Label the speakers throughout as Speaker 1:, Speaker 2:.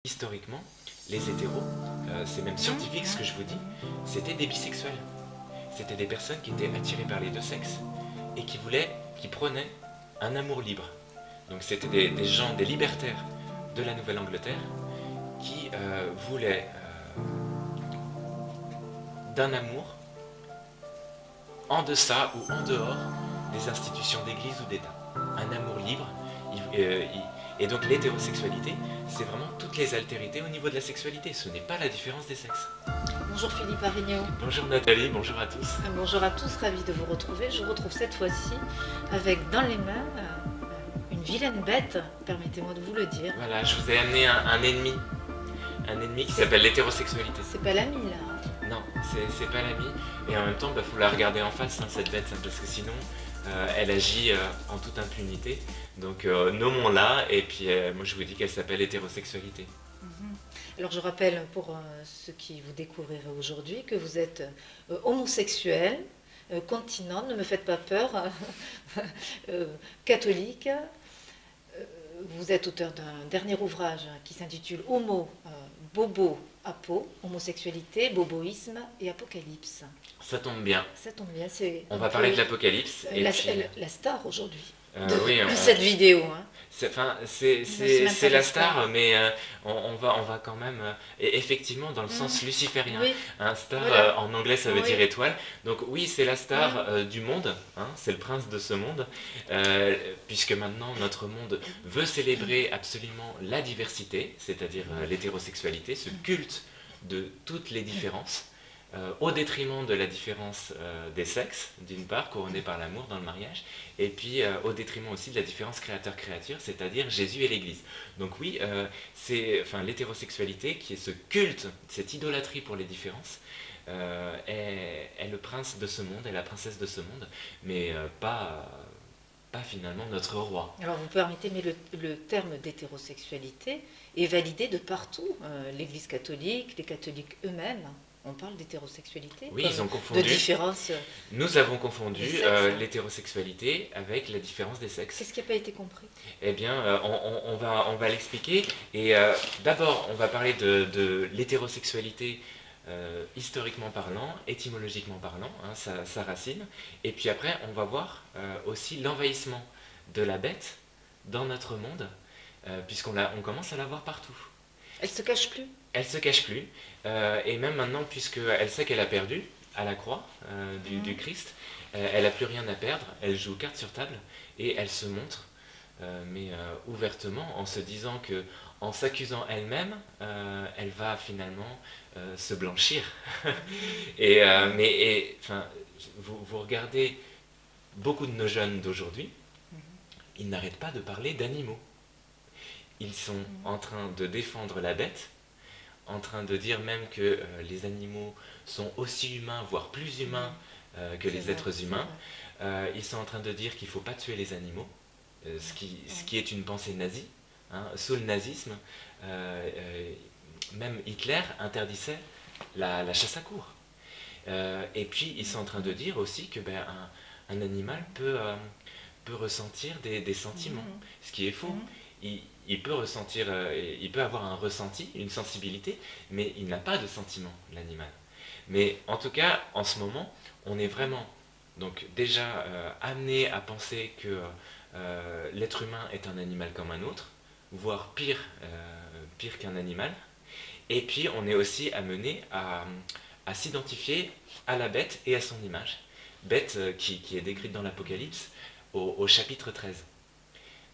Speaker 1: Historiquement, les hétéros, c'est même scientifique ce que je vous dis, c'était des bisexuels. C'était des personnes qui étaient attirées par les deux sexes et qui prenaient un amour libre. Donc c'était des gens, des libertaires de la Nouvelle-Angleterre qui voulaient d'un amour en deçà ou en dehors des institutions d'église ou d'État. Un amour libre. Et donc l'hétérosexualité, c'est vraiment toutes les altérités au niveau de la sexualité. Ce n'est pas la différence des sexes.
Speaker 2: Bonjour Philippe Arignaud.
Speaker 1: Bonjour Nathalie, bonjour à tous.
Speaker 2: Bonjour à tous, ravi de vous retrouver. Je vous retrouve cette fois-ci avec dans les mains une vilaine bête, permettez-moi de vous le dire.
Speaker 1: Voilà, je vous ai amené un ennemi. Un ennemi qui s'appelle l'hétérosexualité.
Speaker 2: C'est pas l'ami là.
Speaker 1: Non, c'est pas l'ami. Et en même temps, faut la regarder en face, cette bête, parce que sinon, elle agit en toute impunité. Donc nommons-la, et puis moi je vous dis qu'elle s'appelle hétérosexualité.
Speaker 2: Alors je rappelle pour ceux qui vous découvriraient aujourd'hui que vous êtes homosexuel, continent, ne me faites pas peur, catholique. Vous êtes auteur d'un dernier ouvrage qui s'intitule Homo, Bobo, Apo, homosexualité, boboïsme et apocalypse.
Speaker 1: Ça tombe bien.
Speaker 2: Ça tombe bien,
Speaker 1: on va parler de l'apocalypse.
Speaker 2: La star aujourd'hui
Speaker 1: de
Speaker 2: cette vidéo. Hein.
Speaker 1: C'est la star, mais on va quand même, effectivement, dans le sens luciférien.
Speaker 2: Oui.
Speaker 1: Un star,
Speaker 2: Voilà.
Speaker 1: en anglais, ça veut dire étoile. Donc oui, c'est la star du monde, hein, c'est le prince de ce monde, puisque maintenant, notre monde veut célébrer absolument la diversité, c'est-à-dire l'hétérosexualité, ce culte de toutes les différences. Au détriment de la différence des sexes, d'une part, couronnée par l'amour dans le mariage, et puis au détriment aussi de la différence créateur-créature, c'est-à-dire Jésus et l'Église. Donc oui, c'est l'hétérosexualité qui est ce culte, cette idolâtrie pour les différences, est le prince de ce monde, est la princesse de ce monde, mais pas finalement notre roi.
Speaker 2: Alors vous permettez, mais le terme d'hétérosexualité est validé de partout. L'Église catholique, les catholiques eux-mêmes. On parle d'hétérosexualité.
Speaker 1: Oui, ils ont confondu.
Speaker 2: De différence.
Speaker 1: Nous avons confondu l'hétérosexualité avec la différence des sexes.
Speaker 2: Qu'est-ce qui n'a pas été compris?
Speaker 1: Eh bien, on va l'expliquer. Et d'abord, on va parler de l'hétérosexualité historiquement parlant, étymologiquement parlant, hein, sa racine. Et puis après, on va voir aussi l'envahissement de la bête dans notre monde, puisqu'on commence à la voir partout.
Speaker 2: Elle se cache plus?
Speaker 1: Elle se cache plus, et même maintenant, puisqu'elle sait qu'elle a perdu à la croix du Christ, elle n'a plus rien à perdre, elle joue carte sur table, et elle se montre, mais ouvertement, en se disant que, en s'accusant elle-même, elle va finalement se blanchir. Vous regardez beaucoup de nos jeunes d'aujourd'hui, ils n'arrêtent pas de parler d'animaux. Ils sont en train de défendre la bête, en train de dire même que les animaux sont aussi humains, voire plus humains que les êtres humains. Ils sont en train de dire qu'il ne faut pas tuer les animaux, ce qui est une pensée nazie. Hein. Sous le nazisme, même Hitler interdisait la chasse à courre. Et puis ils sont en train de dire aussi que un animal peut ressentir des sentiments, ce qui est faux. Il peut ressentir, il peut avoir un ressenti, une sensibilité, mais il n'a pas de sentiment, l'animal. Mais en tout cas, en ce moment, on est vraiment donc déjà amené à penser que l'être humain est un animal comme un autre, voire pire qu'un animal. Et puis on est aussi amené à s'identifier à la bête et à son image. Bête qui est décrite dans l'Apocalypse au chapitre 13.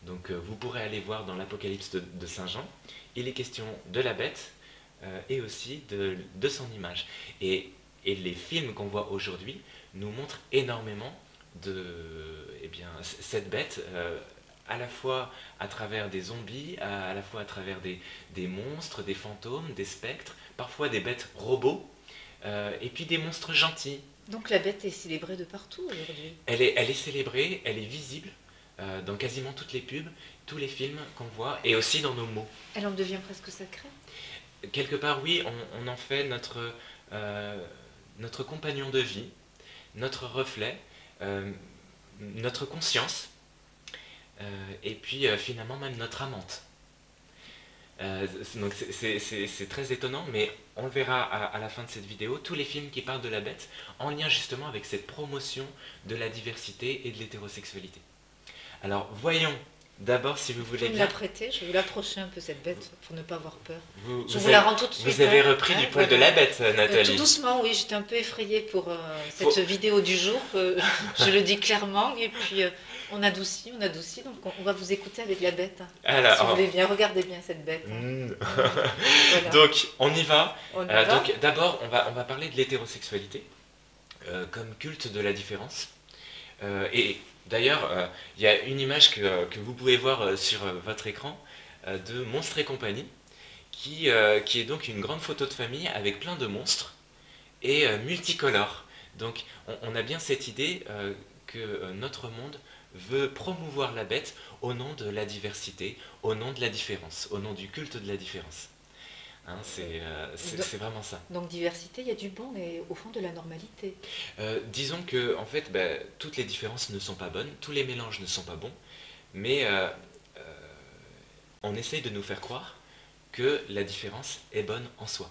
Speaker 1: Donc vous pourrez aller voir dans l'Apocalypse de Saint Jean, il est question de la bête et aussi de son image. Et les films qu'on voit aujourd'hui nous montrent énormément cette bête, à la fois à travers des zombies, à la fois à travers des monstres, des fantômes, des spectres, parfois des bêtes robots, et puis des monstres gentils.
Speaker 2: Donc la bête est célébrée de partout aujourd'hui.
Speaker 1: Elle est célébrée, elle est visible, dans quasiment toutes les pubs, tous les films qu'on voit, et aussi dans nos mots.
Speaker 2: Elle en devient presque sacrée?
Speaker 1: Quelque part, oui, on en fait notre compagnon de vie, notre reflet, notre conscience, et puis finalement même notre amante. Donc c'est très étonnant, mais on le verra à la fin de cette vidéo, tous les films qui parlent de la bête, en lien justement avec cette promotion de la diversité et de l'hétérosexualité. Alors voyons d'abord, si vous
Speaker 2: Vous
Speaker 1: voulez
Speaker 2: pouvez me
Speaker 1: bien,
Speaker 2: la prêter, je vais vous l'approcher un peu cette bête pour ne pas avoir peur.
Speaker 1: vous,
Speaker 2: Je
Speaker 1: vous
Speaker 2: vous la
Speaker 1: avez,
Speaker 2: rends tout de suite.
Speaker 1: vous avez
Speaker 2: hein.
Speaker 1: repris
Speaker 2: Hein,
Speaker 1: du poil de
Speaker 2: voilà.
Speaker 1: la bête,
Speaker 2: Tout
Speaker 1: Nathalie.
Speaker 2: doucement, oui, j'étais un peu effrayée pour
Speaker 1: Faut-
Speaker 2: cette vidéo du jour, je le dis clairement, et puis on adoucit, donc on va vous écouter avec la bête.
Speaker 1: Alors,
Speaker 2: Si vous voulez bien, regardez bien cette bête. Voilà.
Speaker 1: donc on y va.
Speaker 2: On y va.
Speaker 1: Donc d'abord, on va parler de l'hétérosexualité comme culte de la différence. Et d'ailleurs, il y a une image que vous pouvez voir sur votre écran de Monstres et compagnie, qui est donc une grande photo de famille avec plein de monstres et multicolores. Donc on a bien cette idée que notre monde veut promouvoir la bête au nom de la diversité, au nom de la différence, au nom du culte de la différence. Hein, c'est vraiment ça.
Speaker 2: Donc diversité, il y a du bon, mais au fond de la normalité.
Speaker 1: Disons que en fait, toutes les différences ne sont pas bonnes, tous les mélanges ne sont pas bons, mais on essaye de nous faire croire que la différence est bonne en soi.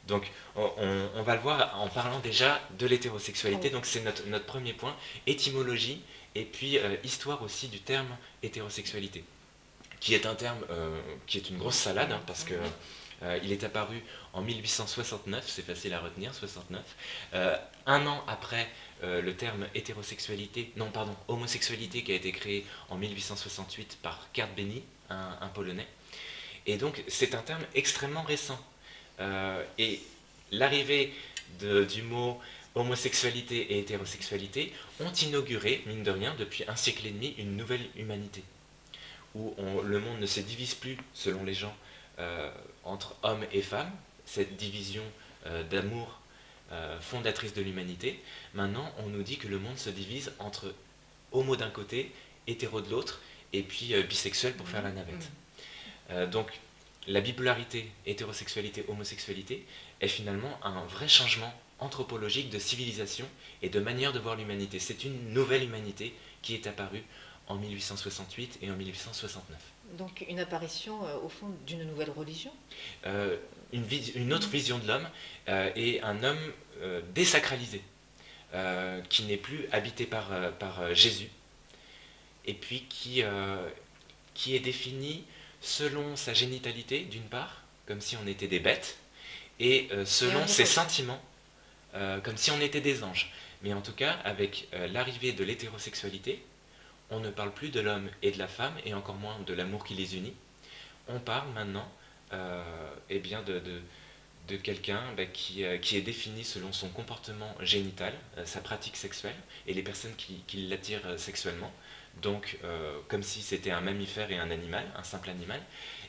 Speaker 1: Donc on va le voir en parlant déjà de l'hétérosexualité, donc c'est notre premier point, étymologie, et puis histoire aussi du terme hétérosexualité, qui est un terme qui est une grosse salade, hein, parce que il est apparu en 1869, c'est facile à retenir, 69, un an après le terme hétérosexualité, non pardon, homosexualité qui a été créé en 1868 par Kurt Benny, un Polonais. Et donc c'est un terme extrêmement récent. Et l'arrivée du mot homosexualité et hétérosexualité ont inauguré, mine de rien, depuis un siècle et demi, une nouvelle humanité, où le monde ne se divise plus, selon les gens, entre hommes et femmes, cette division d'amour fondatrice de l'humanité. Maintenant, on nous dit que le monde se divise entre homo d'un côté, hétéro de l'autre, et puis bisexuel pour faire la navette. Donc, la bipolarité, hétérosexualité, homosexualité, est finalement un vrai changement anthropologique de civilisation et de manière de voir l'humanité. C'est une nouvelle humanité qui est apparue en 1868 et en 1869.
Speaker 2: Donc une apparition au fond d'une nouvelle religion.
Speaker 1: Une autre vision de l'homme et un homme désacralisé, qui n'est plus habité par Jésus, et puis qui est défini selon sa génitalité, d'une part, comme si on était des bêtes, et selon ses sentiments, comme si on était des anges. Mais en tout cas, avec l'arrivée de l'hétérosexualité, on ne parle plus de l'homme et de la femme, et encore moins de l'amour qui les unit. On parle maintenant eh bien de quelqu'un qui est défini selon son comportement génital, sa pratique sexuelle, et les personnes qui l'attirent sexuellement. Donc, comme si c'était un mammifère et un animal, un simple animal.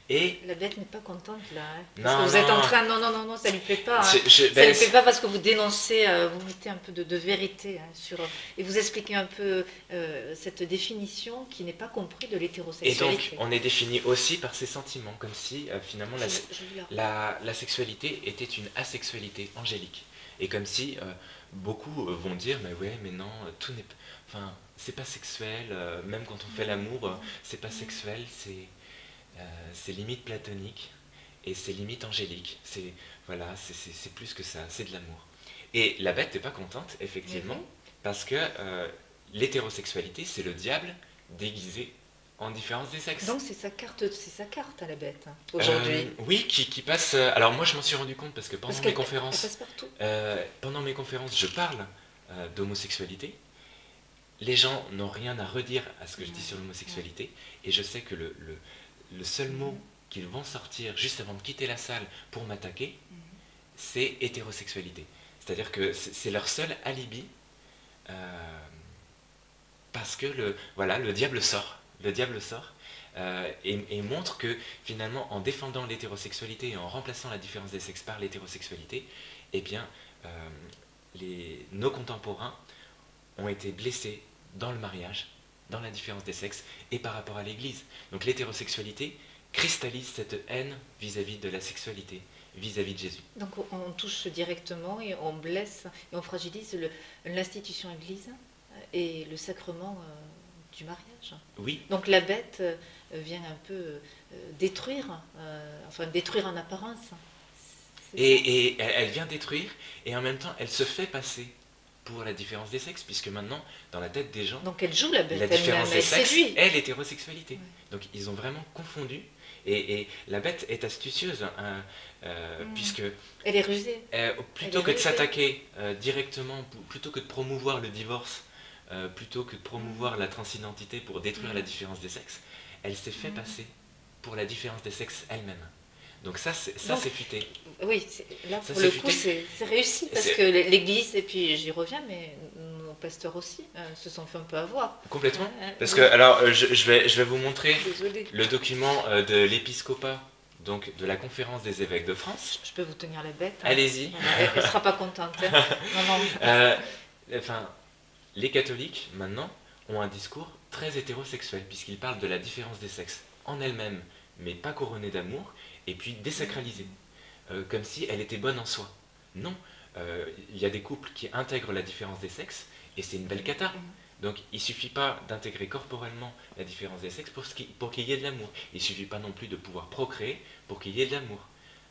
Speaker 1: Et
Speaker 2: la bête n'est pas contente là. Hein,
Speaker 1: parce
Speaker 2: que vous êtes en train. Non, ça lui plaît pas. Hein. Ça lui plaît pas parce que vous dénoncez, vous mettez un peu de vérité sur. Et vous expliquez un peu cette définition qui n'est pas comprise de l'hétérosexualité.
Speaker 1: Et donc, on est défini aussi par ses sentiments, comme si finalement la sexualité était une asexualité angélique. Et comme si beaucoup vont dire, mais ouais, mais non, tout n'est pas. Enfin, c'est pas sexuel, même quand on fait l'amour, c'est pas sexuel, c'est limite platonique et c'est limite angélique. C'est voilà, c'est plus que ça, c'est de l'amour. Et la bête n'est pas contente, effectivement, parce que l'hétérosexualité, c'est le diable déguisé en différence des sexes.
Speaker 2: Donc c'est sa carte à la bête, hein, aujourd'hui.
Speaker 1: Oui, qui passe. Alors moi, je m'en suis rendu compte parce que pendant mes conférences,
Speaker 2: elle passe partout.
Speaker 1: Pendant mes conférences, je parle d'homosexualité. Les gens n'ont rien à redire à ce que je dis sur l'homosexualité, et je sais que le seul mot qu'ils vont sortir juste avant de quitter la salle pour m'attaquer, c'est hétérosexualité. C'est-à-dire que c'est leur seul alibi, parce que le diable sort. Le diable sort et montre que finalement, en défendant l'hétérosexualité et en remplaçant la différence des sexes par l'hétérosexualité, eh bien, nos contemporains ont été blessés dans le mariage, dans la différence des sexes et par rapport à l'Église. Donc l'hétérosexualité cristallise cette haine vis-à-vis de la sexualité, vis-à-vis de Jésus.
Speaker 2: Donc on touche directement et on blesse et on fragilise l'institution Église et le sacrement du mariage.
Speaker 1: Oui.
Speaker 2: Donc la bête vient un peu détruire, détruire en apparence.
Speaker 1: Et elle vient détruire, et en même temps, elle se fait passer pour la différence des sexes, puisque maintenant, dans la tête des gens,
Speaker 2: donc elle joue la bête,
Speaker 1: la différence des sexes est l'hétérosexualité.
Speaker 2: Ouais.
Speaker 1: Donc ils ont vraiment confondu, et la bête est astucieuse, hein, puisque...
Speaker 2: Elle est rusée.
Speaker 1: Plutôt que de s'attaquer directement, plutôt que de promouvoir le divorce, plutôt que de promouvoir la transidentité pour détruire la différence des sexes, elle s'est fait passer pour la différence des sexes elle-même. Donc ça c'est futé.
Speaker 2: Oui, là pour le coup c'est réussi parce que l'Église, et puis j'y reviens, mais nos pasteurs aussi se sont fait un peu avoir.
Speaker 1: Complètement. Parce que alors je vais vous montrer le document de l'épiscopat, donc de la conférence des évêques de France.
Speaker 2: Je peux vous tenir la bête.
Speaker 1: Allez-y.
Speaker 2: Elle ne sera pas contente. Hein.
Speaker 1: Enfin, les catholiques maintenant ont un discours très hétérosexuel puisqu'ils parlent de la différence des sexes en elle-même, mais pas couronnée d'amour, et puis désacralisée, comme si elle était bonne en soi. Non, il y a des couples qui intègrent la différence des sexes, et c'est une belle cata. Donc il ne suffit pas d'intégrer corporellement la différence des sexes pour qu'il y ait de l'amour. Il ne suffit pas non plus de pouvoir procréer pour qu'il y ait de l'amour.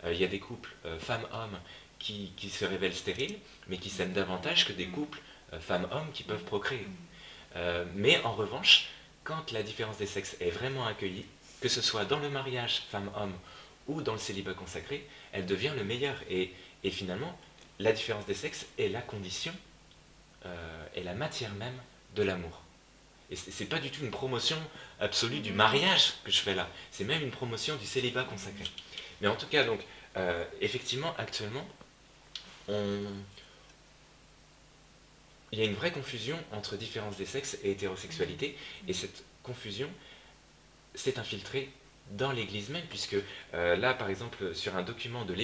Speaker 1: Il y a des couples femmes-hommes qui se révèlent stériles, mais qui s'aiment davantage que des couples femmes-hommes qui peuvent procréer. Mais en revanche, quand la différence des sexes est vraiment accueillie, que ce soit dans le mariage femme-homme ou dans le célibat consacré, elle devient le meilleur. Et finalement, la différence des sexes est la condition, est la matière même de l'amour. Et c'est pas du tout une promotion absolue du mariage que je fais là, c'est même une promotion du célibat consacré. Mais en tout cas, donc, effectivement, actuellement, il y a une vraie confusion entre différence des sexes et hétérosexualité, et cette confusion s'est infiltrée dans l'Église même, puisque là, par exemple, sur un document de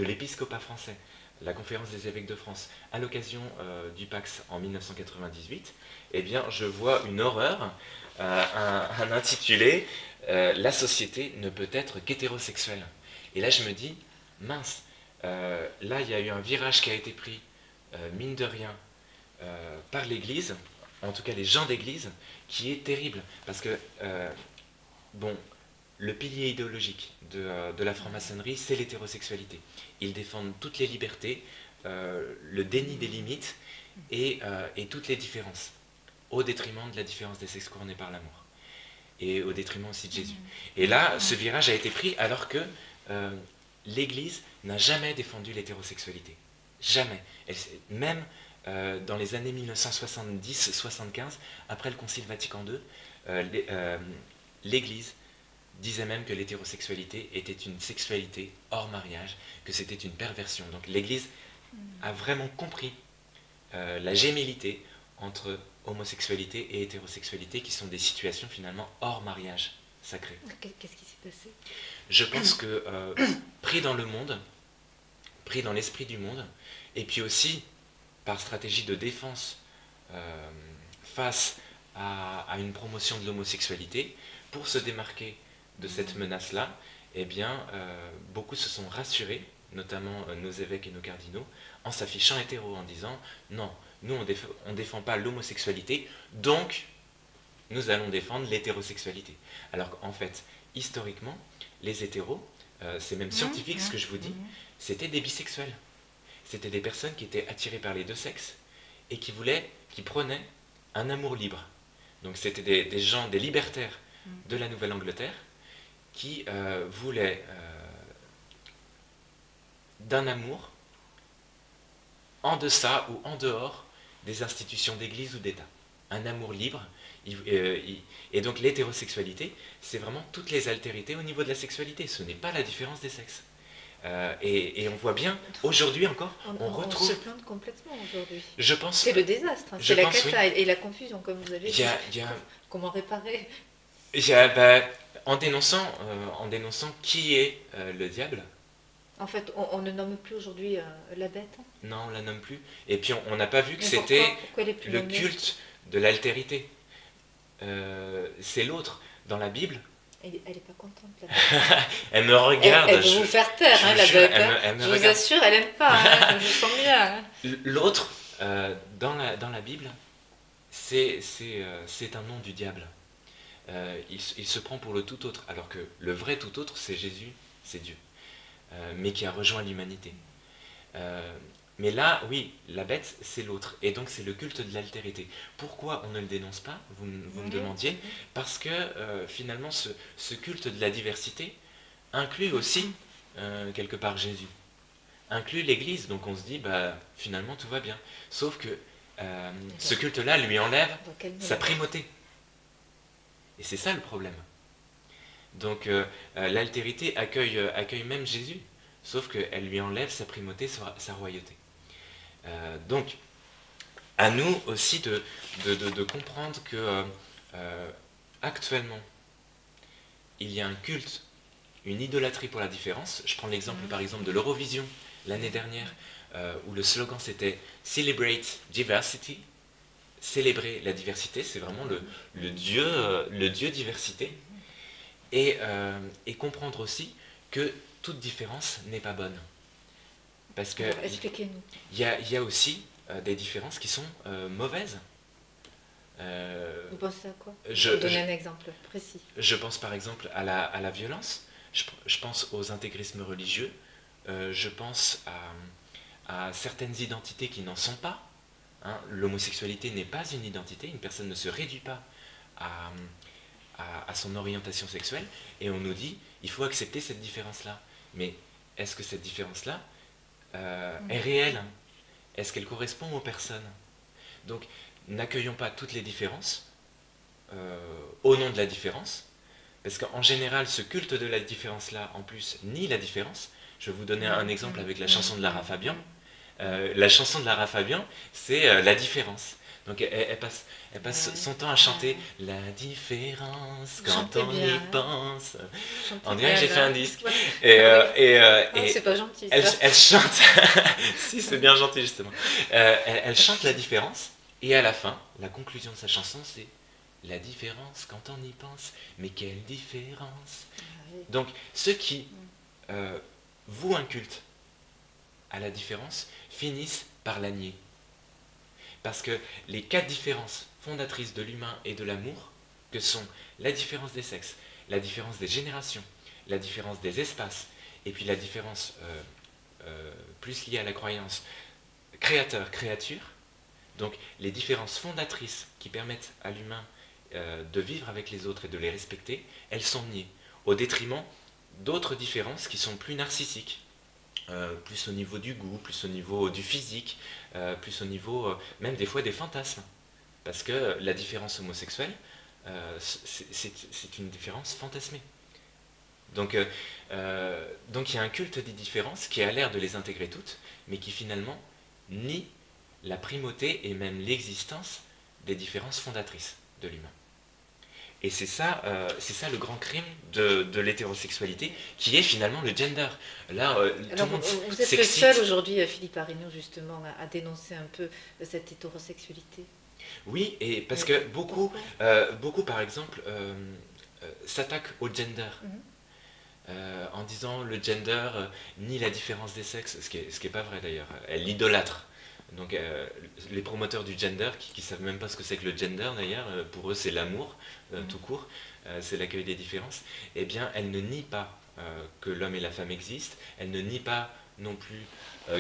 Speaker 1: l'épiscopat français, la conférence des évêques de France, à l'occasion du Pax en 1998, eh bien, je vois une horreur, un intitulé « La société ne peut être qu'hétérosexuelle ». Et là, je me dis, mince, là, il y a eu un virage qui a été pris, mine de rien, par l'Église, en tout cas les gens d'Église, qui est terrible, parce que, bon, le pilier idéologique de la franc-maçonnerie, c'est l'hétérosexualité. Ils défendent toutes les libertés, le déni des limites et toutes les différences, au détriment de la différence des sexes couronnés par l'amour, et au détriment aussi de Jésus. Et là, ce virage a été pris alors que l'Église n'a jamais défendu l'hétérosexualité. Jamais. Même dans les années 1970-75, après le Concile Vatican II, l'Église disait même que l'hétérosexualité était une sexualité hors mariage, que c'était une perversion. Donc l'Église a vraiment compris la gémellité entre homosexualité et hétérosexualité, qui sont des situations finalement hors mariage sacré.
Speaker 2: Qu'est-ce qui s'est passé?
Speaker 1: Je pense que pris dans le monde, pris dans l'esprit du monde, et puis aussi par stratégie de défense face à une promotion de l'homosexualité, pour se démarquer de cette menace-là, eh bien, beaucoup se sont rassurés, notamment nos évêques et nos cardinaux, en s'affichant hétéros, en disant « Non, nous on défend pas l'homosexualité, donc nous allons défendre l'hétérosexualité. » Alors qu'en fait, historiquement, les hétéros, c'est même scientifique ce que je vous dis, c'était des bisexuels. C'était des personnes qui étaient attirées par les deux sexes et qui prenaient un amour libre. Donc c'était des gens, des libertaires de la Nouvelle-Angleterre, qui voulaient d'un amour en deçà ou en dehors des institutions d'église ou d'État. Un amour libre. Et donc l'hétérosexualité, c'est vraiment toutes les altérités au niveau de la sexualité. Ce n'est pas la différence des sexes. Et on voit bien, aujourd'hui encore, on retrouve...
Speaker 2: On se plante complètement aujourd'hui.
Speaker 1: Je pense...
Speaker 2: C'est le désastre, c'est la cata et la confusion, comme vous avez dit. Comment réparer?
Speaker 1: En dénonçant qui est le diable.
Speaker 2: En fait, on ne nomme plus aujourd'hui la bête.
Speaker 1: Non, on la nomme plus. Et puis on n'a pas vu que c'était le culte de l'altérité. C'est l'autre. Dans la Bible...
Speaker 2: Elle n'est pas contente, la bête.
Speaker 1: Elle me regarde.
Speaker 2: Elle veut vous faire taire, la bête. Je vous assure, elle n'aime pas. Je sens bien.
Speaker 1: L'autre, dans la Bible, c'est un nom du diable. Il se prend pour le tout autre, alors que le vrai tout autre, c'est Jésus, c'est Dieu, mais qui a rejoint l'humanité. Mais là, oui, la bête, c'est l'autre. Et donc, c'est le culte de l'altérité. Pourquoi on ne le dénonce pas, vous me demandiez? Parce que finalement, ce culte de la diversité inclut aussi, quelque part, Jésus. Inclut l'Église. Donc, on se dit, bah, finalement, tout va bien. Sauf que ce culte-là lui enlève sa primauté. Et c'est ça le problème. Donc, l'altérité accueille même Jésus. Sauf qu'elle lui enlève sa primauté, sa royauté. Donc, à nous aussi de comprendre que actuellement, il y a un culte, une idolâtrie pour la différence. Je prends l'exemple par exemple de l'Eurovision l'année dernière, où le slogan c'était « Celebrate Diversity », célébrer la diversité, c'est vraiment le Dieu diversité, et comprendre aussi que toute différence n'est pas bonne. Parce que
Speaker 2: expliquez-nous.
Speaker 1: Il y a aussi des différences qui sont mauvaises.
Speaker 2: Vous pensez à quoi? Donnez un exemple précis.
Speaker 1: Je pense par exemple à la violence, je pense aux intégrismes religieux, je pense à certaines identités qui n'en sont pas. Hein. L'homosexualité n'est pas une identité, une personne ne se réduit pas à son orientation sexuelle, et on nous dit il faut accepter cette différence-là. Mais est-ce que cette différence-là est réelle? Est-ce qu'elle correspond aux personnes? Donc, n'accueillons pas toutes les différences au nom de la différence, parce qu'en général, ce culte de la différence-là, en plus, nie la différence. Je vais vous donner un exemple avec la chanson de Lara Fabian. La chanson de Lara Fabian, c'est la différence. Donc, elle passe son temps à chanter « La différence quand on y pense ». On dirait que j'ai fait un disque.
Speaker 2: C'est pas gentil, ça.
Speaker 1: Elle chante... si, c'est bien gentil, justement. Elle chante la différence, et à la fin, la conclusion de sa chanson, c'est « La différence quand on y pense, mais quelle différence ?» Donc, ceux qui vouent un culte à la différence finissent par la nier. Parce que les 4 différences fondatrices de l'humain et de l'amour, que sont la différence des sexes, la différence des générations, la différence des espaces, et puis la différence plus liée à la croyance créateur-créature, donc les différences fondatrices qui permettent à l'humain de vivre avec les autres et de les respecter, elles sont niées, au détriment d'autres différences qui sont plus narcissiques. Plus au niveau du goût, plus au niveau du physique, plus au niveau même des fois des fantasmes. Parce que la différence homosexuelle, c'est une différence fantasmée. Donc il y a un culte des différences qui a l'air de les intégrer toutes, mais qui finalement nie la primauté et même l'existence des différences fondatrices de l'humain. Et c'est ça le grand crime de l'hétérosexualité, qui est finalement le gender. Là, tout le monde
Speaker 2: vous êtes le seul aujourd'hui, Philippe Arineau, justement, à dénoncer un peu cette hétérosexualité.
Speaker 1: Oui, et parce que beaucoup, par exemple, s'attaquent au gender, en disant le gender nie la différence des sexes, ce qui est pas vrai d'ailleurs. Elle l'idolâtre. Donc les promoteurs du gender, qui ne savent même pas ce que c'est que le gender d'ailleurs, pour eux c'est l'amour, tout court, c'est l'accueil des différences, eh bien elle ne nie pas que l'homme et la femme existent, elle ne nie pas non plus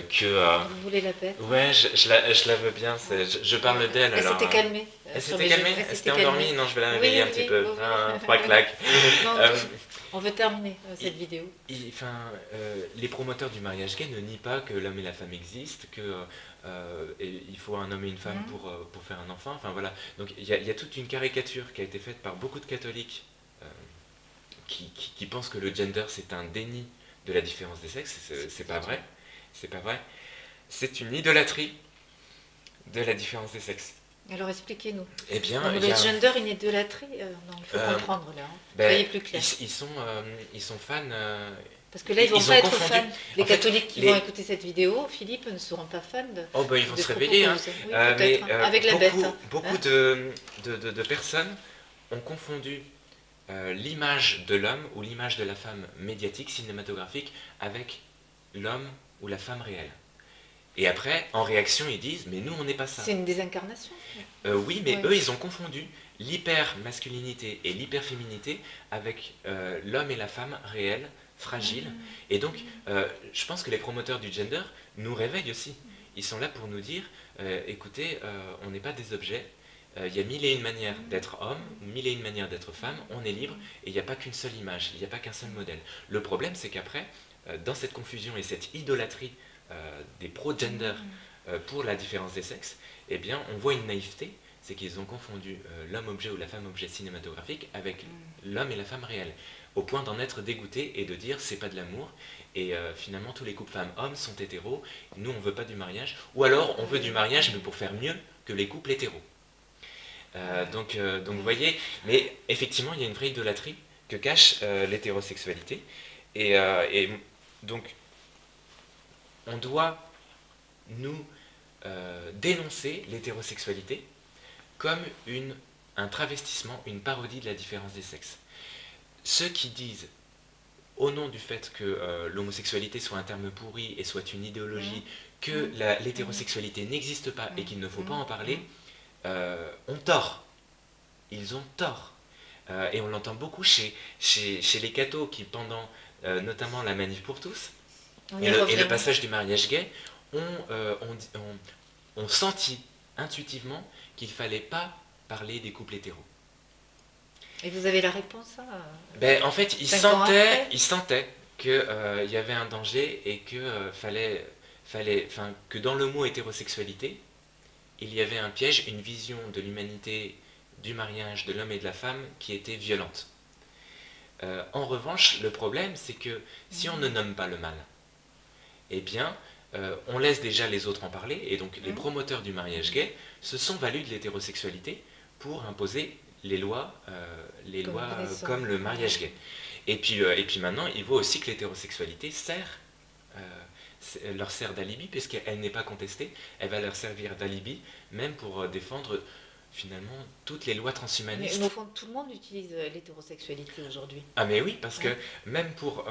Speaker 1: que...
Speaker 2: Vous voulez la paix?
Speaker 1: Ouais, je la veux bien, je parle d'elle.
Speaker 2: Elle s'était calmée.
Speaker 1: Elle s'était calmée? Elle s'était endormie? Non, je vais la réveiller un petit peu. 3 claques.
Speaker 2: On veut terminer cette vidéo.
Speaker 1: Les promoteurs du mariage gay ne nient pas que l'homme et la femme existent, qu'il faut un homme et une femme pour faire un enfant. Enfin voilà. Donc il y a toute une caricature qui a été faite par beaucoup de catholiques qui pensent que le gender c'est un déni de la différence des sexes. C'est pas vrai. C'est pas vrai. C'est une idolâtrie de la différence des sexes.
Speaker 2: Alors expliquez-nous.
Speaker 1: Eh bien,
Speaker 2: le gender, une idolâtrie, non, il faut comprendre là. Soyez plus clair.
Speaker 1: Ils sont fans.
Speaker 2: Parce que là, ils ne vont pas être fans. Les catholiques qui vont écouter cette vidéo, Philippe, ne seront pas fans de.
Speaker 1: Oh ils vont se réveiller. Hein.
Speaker 2: Oui, mais, avec la bête.
Speaker 1: Beaucoup de personnes ont confondu l'image de l'homme ou l'image de la femme médiatique, cinématographique, avec l'homme ou la femme réelle. Et après, en réaction, ils disent, mais nous, on n'est pas ça.
Speaker 2: C'est une désincarnation.
Speaker 1: Oui, mais eux, ils ont confondu l'hyper-masculinité et l'hyper-féminité avec l'homme et la femme réels, fragiles. Et donc, je pense que les promoteurs du gender nous réveillent aussi. Ils sont là pour nous dire, écoutez, on n'est pas des objets, il y a mille et une manières d'être homme, mille et une manières d'être femme, on est libre, et il n'y a pas qu'une seule image, il n'y a pas qu'un seul modèle. Le problème, c'est qu'après, dans cette confusion et cette idolâtrie des pro-gender pour la différence des sexes, eh bien, on voit une naïveté, c'est qu'ils ont confondu l'homme-objet ou la femme-objet cinématographique avec l'homme et la femme réelle, au point d'en être dégoûté et de dire c'est pas de l'amour, et finalement tous les couples femmes-hommes sont hétéros, nous on veut pas du mariage, ou alors on veut du mariage mais pour faire mieux que les couples hétéros. Donc vous voyez, mais effectivement il y a une vraie idolâtrie que cache l'hétérosexualité, et donc on doit nous dénoncer l'hétérosexualité comme un travestissement, une parodie de la différence des sexes. Ceux qui disent, au nom du fait que l'homosexualité soit un terme pourri et soit une idéologie, que l'hétérosexualité n'existe pas et qu'il ne faut pas en parler, ont tort. Ils ont tort. Et on l'entend beaucoup chez les cathos qui, pendant notamment la manif pour tous, et le passage du mariage gay, ont senti intuitivement qu'il ne fallait pas parler des couples hétéros.
Speaker 2: Et vous avez la réponse
Speaker 1: En fait, ils sentaient qu'il y avait un danger et que que dans le mot hétérosexualité, il y avait un piège, une vision de l'humanité, du mariage, de l'homme et de la femme qui était violente. En revanche, le problème, c'est que si on ne nomme pas le mal, eh bien, on laisse déjà les autres en parler, et donc les promoteurs du mariage gay se sont valus de l'hétérosexualité pour imposer les lois comme le mariage gay. Et puis maintenant, ils voient aussi que l'hétérosexualité leur sert d'alibi, puisqu'elle n'est pas contestée, elle va leur servir d'alibi, même pour défendre finalement toutes les lois transhumanistes.
Speaker 2: Mais au fond, tout le monde utilise l'hétérosexualité aujourd'hui.
Speaker 1: Ah mais oui, parce que même pour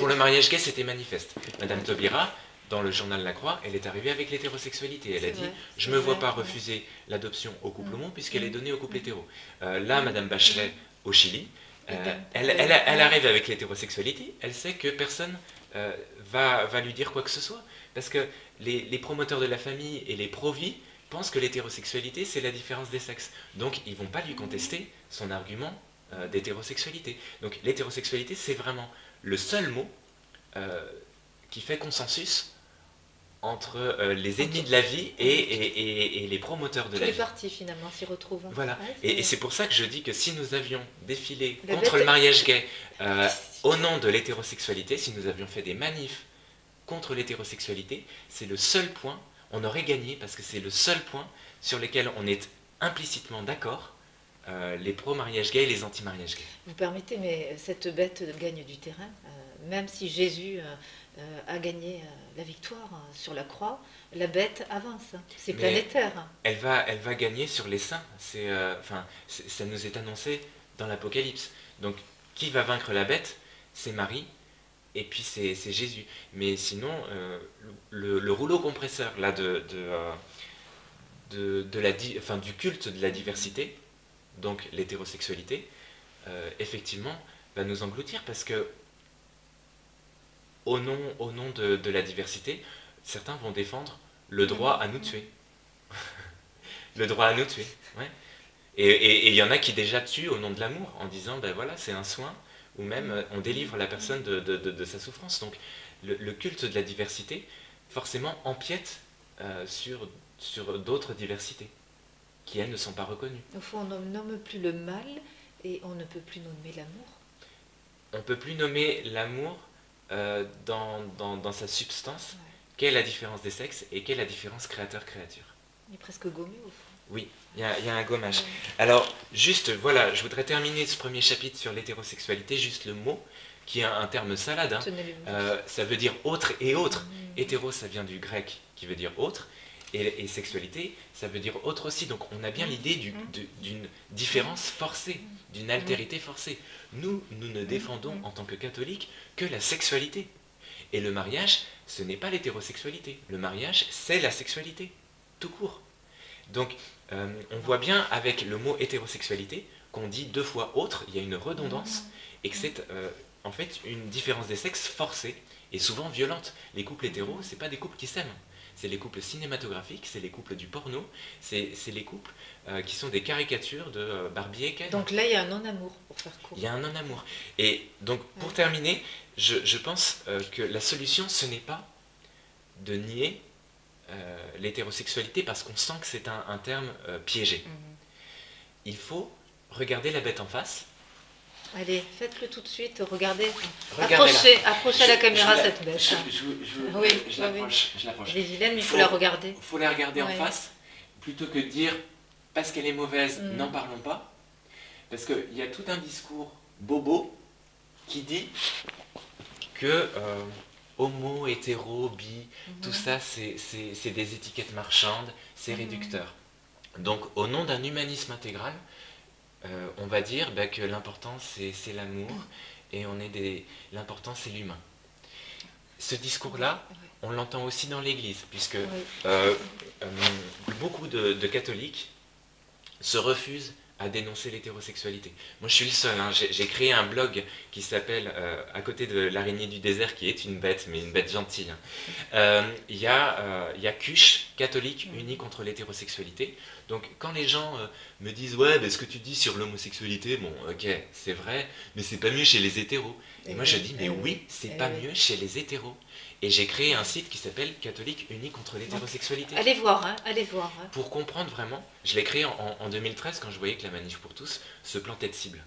Speaker 1: le mariage gay, c'était manifeste. Madame Taubira, dans le journal La Croix, elle est arrivée avec l'hétérosexualité. Elle a dit, je ne me vois pas refuser l'adoption au couple homo puisqu'elle est donnée au couple hétéro. Là, Madame Bachelet, au Chili, elle arrive avec l'hétérosexualité, elle sait que personne va lui dire quoi que ce soit. Parce que les promoteurs de la famille et les pro-vie pensent que l'hétérosexualité, c'est la différence des sexes. Donc, ils ne vont pas lui contester son argument d'hétérosexualité. Donc, l'hétérosexualité, c'est vraiment le seul mot qui fait consensus entre les ennemis de la vie et les promoteurs de la vie.
Speaker 2: Tous les partis, finalement, s'y retrouvent.
Speaker 1: Voilà. Et c'est pour ça que je dis que si nous avions défilé contre le mariage gay au nom de l'hétérosexualité, si nous avions fait des manifs contre l'hétérosexualité, c'est le seul point, on aurait gagné, parce que c'est le seul point sur lequel on est implicitement d'accord, les pro-mariage gay et les anti-mariage gay.
Speaker 2: Vous permettez, mais cette bête gagne du terrain, même si Jésus a gagné la victoire sur la croix, la bête avance, c'est planétaire.
Speaker 1: Elle va gagner sur les saints, ça nous est annoncé dans l'Apocalypse. Donc, qui va vaincre la bête? C'est Marie, et puis c'est Jésus. Mais sinon, le rouleau compresseur là, du culte de la diversité, donc l'hétérosexualité, effectivement, va nous engloutir, parce que au nom de la diversité, certains vont défendre le droit à nous tuer. Le droit à nous tuer, ouais. Et il y en a qui déjà tuent au nom de l'amour, en disant, ben voilà, c'est un soin, ou même on délivre la personne de sa souffrance. Donc le culte de la diversité, forcément, empiète sur d'autres diversités, qui elles ne sont pas reconnues.
Speaker 2: Au fond, on ne nomme plus le mal, et on ne peut plus nommer l'amour.
Speaker 1: On ne peut plus nommer l'amour dans sa substance, qu'est la différence des sexes et qu'est la différence créateur-créature.
Speaker 2: Il est presque gommé au fond.
Speaker 1: Oui, il y a un gommage. Alors, juste, voilà, je voudrais terminer ce premier chapitre sur l'hétérosexualité, juste le mot, qui est un terme salade. Ça veut dire autre et autre. Hétéro, ça vient du grec, qui veut dire autre, et sexualité, ça veut dire autre aussi. Donc on a bien l'idée d'une différence forcée, d'une altérité forcée. Nous ne défendons en tant que catholiques que la sexualité. Et le mariage, ce n'est pas l'hétérosexualité. Le mariage, c'est la sexualité, tout court. Donc, on voit bien avec le mot hétérosexualité qu'on dit 2 fois autre, il y a une redondance, et que c'est en fait une différence des sexes forcée et souvent violente. Les couples hétéros, c'est pas des couples qui s'aiment. C'est les couples cinématographiques, c'est les couples du porno, c'est les couples qui sont des caricatures de Barbie et Ken.
Speaker 2: Donc là, il y a un non-amour, pour faire court.
Speaker 1: Il y a un non-amour. Et donc, pour terminer, je pense que la solution, ce n'est pas de nier l'hétérosexualité parce qu'on sent que c'est un terme piégé. Il faut regarder la bête en face.
Speaker 2: Allez, faites-le tout de suite, regardez. Approchez à la caméra cette bête. Je l'approche. Elle est vilaine, mais il faut la regarder.
Speaker 1: Il faut la regarder en face, plutôt que de dire parce qu'elle est mauvaise, n'en parlons pas. Parce qu'il y a tout un discours bobo qui dit que homo, hétéro, bi, tout ça c'est des étiquettes marchandes, c'est réducteur. Donc au nom d'un humanisme intégral, on va dire que l'important c'est l'amour et l'important c'est l'humain. Ce discours-là, on l'entend aussi dans l'Église, puisque beaucoup de catholiques se refusent à dénoncer l'hétérosexualité. Moi je suis le seul, hein. J'ai créé un blog qui s'appelle À côté de l'araignée du désert, qui est une bête, mais une bête gentille. Il y a CUCH, Catholiques Unis contre l'hétérosexualité. Donc quand les gens me disent ouais, ce que tu dis sur l'homosexualité, bon ok, c'est vrai, mais c'est pas mieux chez les hétéros. Et moi je dis mais oui, c'est pas mieux chez les hétéros. Et j'ai créé un site qui s'appelle Catholiques Unis contre l'hétérosexualité.
Speaker 2: Allez voir, allez voir.
Speaker 1: Pour comprendre vraiment, je l'ai créé en 2013 quand je voyais que la Manif pour tous se plantait de cible.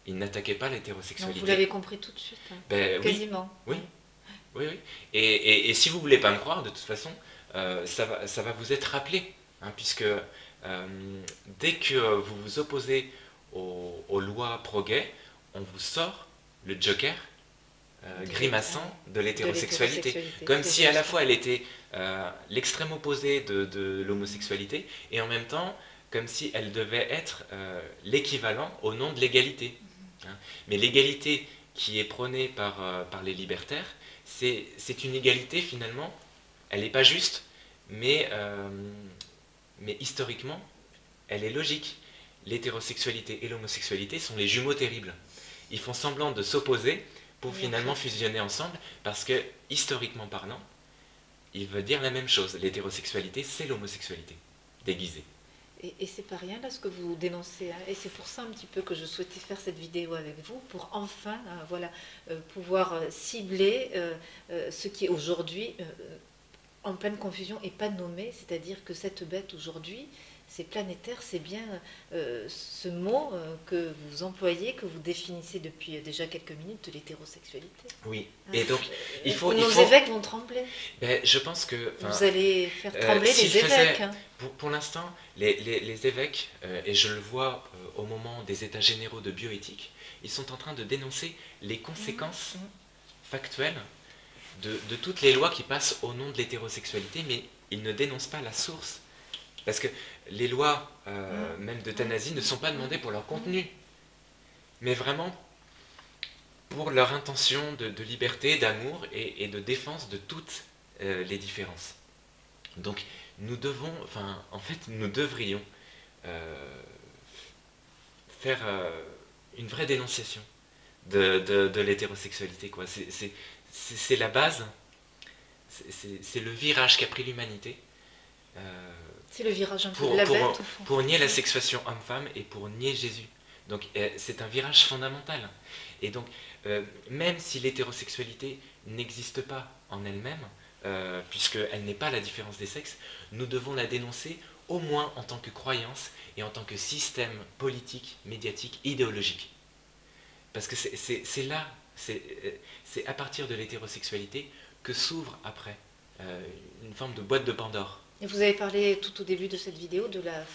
Speaker 1: Ils n'attaquaient pas l'hétérosexualité.
Speaker 2: Vous l'avez compris tout de suite, quasiment.
Speaker 1: Oui. Et si vous ne voulez pas me croire, de toute façon, ça va vous être rappelé, hein, puisque dès que vous vous opposez aux lois pro-gay, on vous sort le joker grimaçant de l'hétérosexualité, comme si à la fois elle était l'extrême opposé de l'homosexualité et en même temps comme si elle devait être l'équivalent au nom de l'égalité. Mais l'égalité qui est prônée par les libertaires, c'est une égalité finalement, elle n'est pas juste, mais historiquement, elle est logique. L'hétérosexualité et l'homosexualité sont les jumeaux terribles. Ils font semblant de s'opposer pour finalement fusionner ensemble, parce que, historiquement parlant, il veut dire la même chose. L'hétérosexualité, c'est l'homosexualité, déguisée.
Speaker 2: Et c'est pas rien là ce que vous dénoncez, hein. Et c'est pour ça un petit peu que je souhaitais faire cette vidéo avec vous, pour enfin pouvoir cibler ce qui est aujourd'hui en pleine confusion et pas nommé, c'est-à-dire que cette bête aujourd'hui, c'est planétaire, c'est bien ce mot que vous employez, que vous définissez depuis déjà quelques minutes, de l'hétérosexualité.
Speaker 1: Oui, et donc il faut...
Speaker 2: Nos évêques vont trembler.
Speaker 1: Je pense que...
Speaker 2: Vous allez faire trembler les évêques.
Speaker 1: Pour l'instant, les évêques, et je le vois au moment des états généraux de bioéthique, ils sont en train de dénoncer les conséquences factuelles de toutes les lois qui passent au nom de l'hétérosexualité, mais ils ne dénoncent pas la source. Parce que les lois, même d'euthanasie, ne sont pas demandées pour leur contenu, mais vraiment pour leur intention de liberté, d'amour et de défense de toutes les différences. Donc nous devrions faire une vraie dénonciation de l'hétérosexualité, quoi. C'est la base, c'est le virage qu'a pris l'humanité.
Speaker 2: C'est le virage un peu de la bête.
Speaker 1: Pour nier la sexuation homme-femme et pour nier Jésus. Donc c'est un virage fondamental. Et donc, même si l'hétérosexualité n'existe pas en elle-même, puisqu'elle n'est pas la différence des sexes, nous devons la dénoncer au moins en tant que croyance et en tant que système politique, médiatique, idéologique. Parce que c'est là, c'est à partir de l'hétérosexualité que s'ouvre après une forme de boîte de Pandore.
Speaker 2: Et vous avez parlé tout au début de cette vidéo de la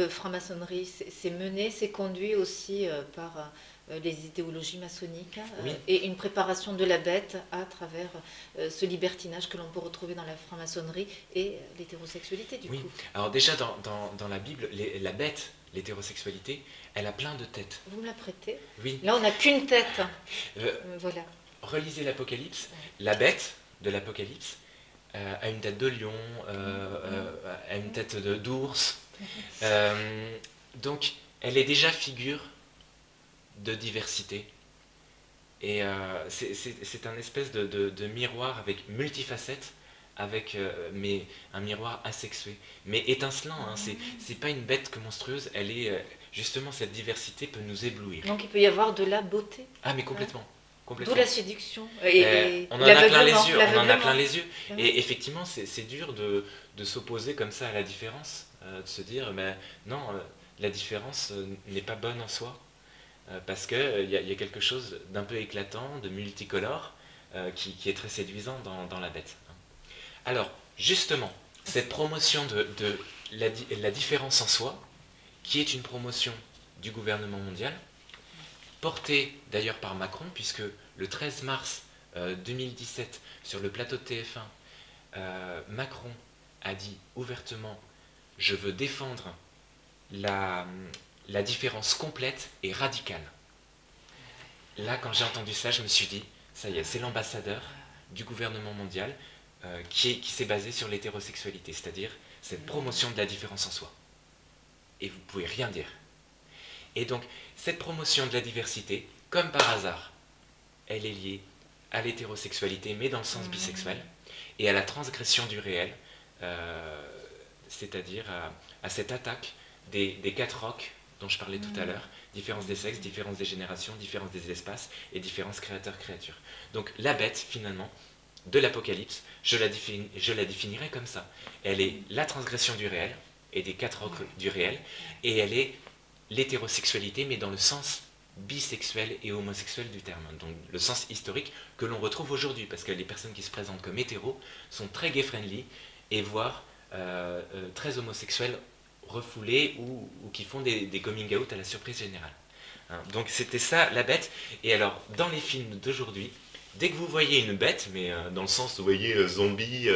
Speaker 2: franc-maçonnerie. C'est mené, c'est conduit aussi par les idéologies maçonniques, et une préparation de la bête à travers ce libertinage que l'on peut retrouver dans la franc-maçonnerie et l'hétérosexualité du coup.
Speaker 1: Alors déjà dans la Bible, la bête, l'hétérosexualité, elle a plein de têtes.
Speaker 2: Vous me la prêtez?
Speaker 1: Oui.
Speaker 2: Là on n'a qu'une tête. Voilà.
Speaker 1: relisez l'Apocalypse, la bête de l'Apocalypse a une tête de lion, a une tête d'ours. Donc, elle est déjà figure de diversité. Et c'est un espèce de miroir avec multifacettes, avec mais un miroir asexué, mais étincelant. Hein, c'est pas une bête monstrueuse, elle est justement, cette diversité peut nous éblouir.
Speaker 2: Donc il peut y avoir de la beauté.
Speaker 1: Ah mais complètement.
Speaker 2: D'où la séduction.
Speaker 1: On en a plein les yeux. On en a plein les yeux. Et effectivement, c'est dur de s'opposer comme ça à la différence, de se dire, mais non, la différence n'est pas bonne en soi, parce qu'il y a quelque chose d'un peu éclatant, de multicolore, qui est très séduisant dans la bête. Alors, justement, cette promotion de la différence en soi, qui est une promotion du gouvernement mondial, portée d'ailleurs par Macron, puisque le 13 mars 2017, sur le plateau de TF1, Macron a dit ouvertement « Je veux défendre la différence complète et radicale ». Là, quand j'ai entendu ça, je me suis dit « Ça y est, c'est l'ambassadeur du gouvernement mondial qui s'est basé sur l'hétérosexualité, c'est-à-dire cette promotion de la différence en soi. » Et vous ne pouvez rien dire. Et donc, cette promotion de la diversité, comme par hasard, elle est liée à l'hétérosexualité, mais dans le sens bisexuel, et à la transgression du réel, c'est-à-dire à cette attaque des 4 rocs dont je parlais tout à l'heure, différence des sexes, différence des générations, différence des espaces, et différence créateur-créature. Donc la bête, finalement, de l'Apocalypse, je la définirais comme ça. Elle est la transgression du réel, et des 4 rocs du réel, et elle est l'hétérosexualité, mais dans le sens bisexuel et homosexuel du terme, donc le sens historique que l'on retrouve aujourd'hui, parce que les personnes qui se présentent comme hétéros sont très gay-friendly, et voire très homosexuels refoulés, ou qui font des coming out à la surprise générale. Hein, donc c'était ça, la bête. Et alors, dans les films d'aujourd'hui, dès que vous voyez une bête, mais dans le sens, vous voyez, zombie,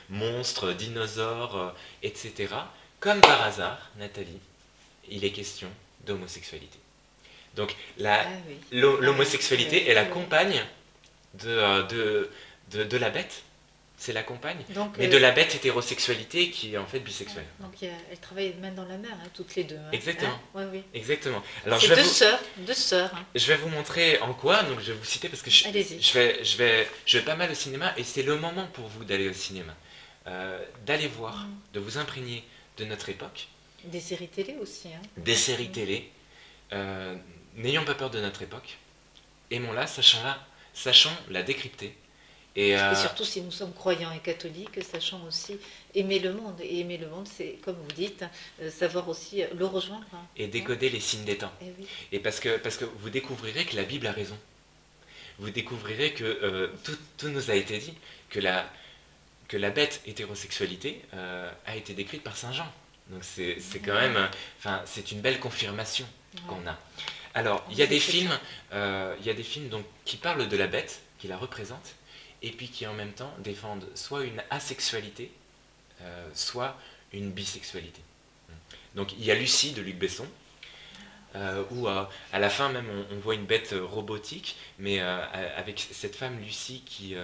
Speaker 1: monstre, dinosaure, etc., comme par hasard, Nathalie, il est question d'homosexualité. Donc l'homosexualité est la compagne de la bête, c'est la compagne, mais de la bête hétérosexualité qui est en fait bisexuelle.
Speaker 2: Donc elles travaillent main dans la main, hein, toutes les deux. Hein.
Speaker 1: Exactement.
Speaker 2: Hein, oui.
Speaker 1: Exactement.
Speaker 2: Alors c'est deux sœurs. Hein.
Speaker 1: Je vais vous montrer en quoi, donc je vais vous citer parce que je vais pas mal au cinéma, et c'est le moment pour vous d'aller au cinéma, d'aller voir, de vous imprégner de notre époque.
Speaker 2: Des séries télé aussi. Hein.
Speaker 1: Des séries télé. N'ayons pas peur de notre époque. Aimons-la, sachons la décrypter. Et
Speaker 2: surtout si nous sommes croyants et catholiques, sachons aussi aimer le monde. Et aimer le monde, c'est, comme vous dites, savoir aussi le rejoindre. Hein.
Speaker 1: Et décoder les signes des temps.
Speaker 2: Et, oui.
Speaker 1: Et parce que vous découvrirez que la Bible a raison. Vous découvrirez que tout nous a été dit, que la bête hétérosexualité a été décrite par Saint Jean. Donc c'est quand même, c'est une belle confirmation qu'on a. Alors il y a des films, donc qui parlent de la bête, qui la représentent, et puis qui en même temps défendent soit une asexualité, soit une bisexualité. Donc il y a Lucie de Luc Besson, où à la fin même on voit une bête robotique, mais avec cette femme Lucie qui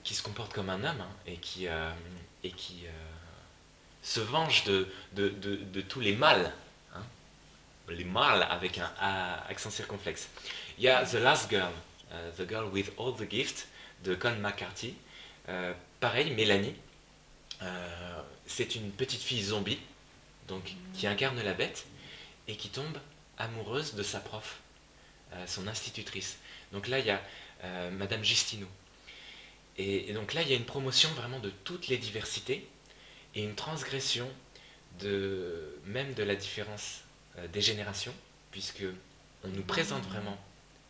Speaker 1: se comporte comme un homme, hein, et qui se venge de tous les mâles, hein, les mâles avec un accent circonflexe. Il y a The Last Girl, The Girl with All the Gifts, de Con McCarthy. Pareil, Mélanie, c'est une petite fille zombie, donc qui incarne la bête, et qui tombe amoureuse de sa prof, son institutrice. Donc là, il y a Madame Justineau. Et donc là, il y a une promotion vraiment de toutes les diversités, et une transgression même de la différence des générations, puisque on nous présente vraiment,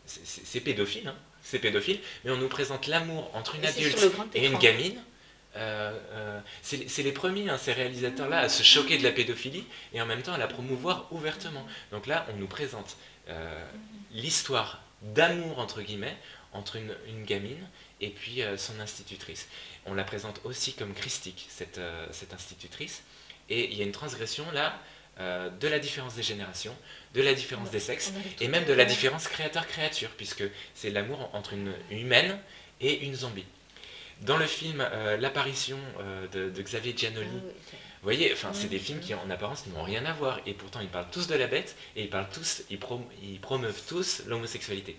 Speaker 1: c'est pédophile, hein, c'est pédophile, mais on nous présente l'amour entre une adulte et une gamine. C'est les premiers, hein, ces réalisateurs-là, à se choquer de la pédophilie et en même temps à la promouvoir ouvertement. Donc là, on nous présente l'histoire d'amour, entre guillemets, entre une gamine et puis son institutrice. On la présente aussi comme christique, cette institutrice, et il y a une transgression là de la différence des générations, de la différence des sexes, et même de la différence créateur-créature, puisque c'est l'amour entre une humaine et une zombie. Dans le film, l'apparition de Xavier Giannoli, vous voyez, enfin, c'est des films qui en apparence n'ont rien à voir, et pourtant ils parlent tous de la bête, et ils promeuvent tous l'homosexualité.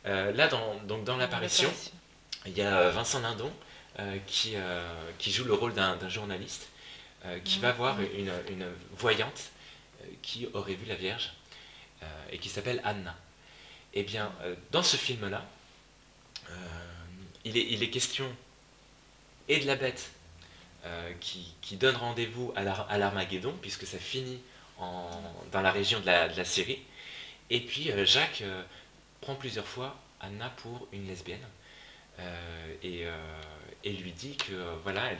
Speaker 1: Là, dans l'apparition, il y a Vincent Lindon qui joue le rôle d'un journaliste qui va voir une voyante qui aurait vu la Vierge et qui s'appelle Anna. Eh bien, dans ce film-là, il est question et de la bête qui donne rendez-vous à l'Armageddon, puisque ça finit dans la région de la Syrie. Et puis Jacques prend plusieurs fois Anna pour une lesbienne et lui dit que voilà,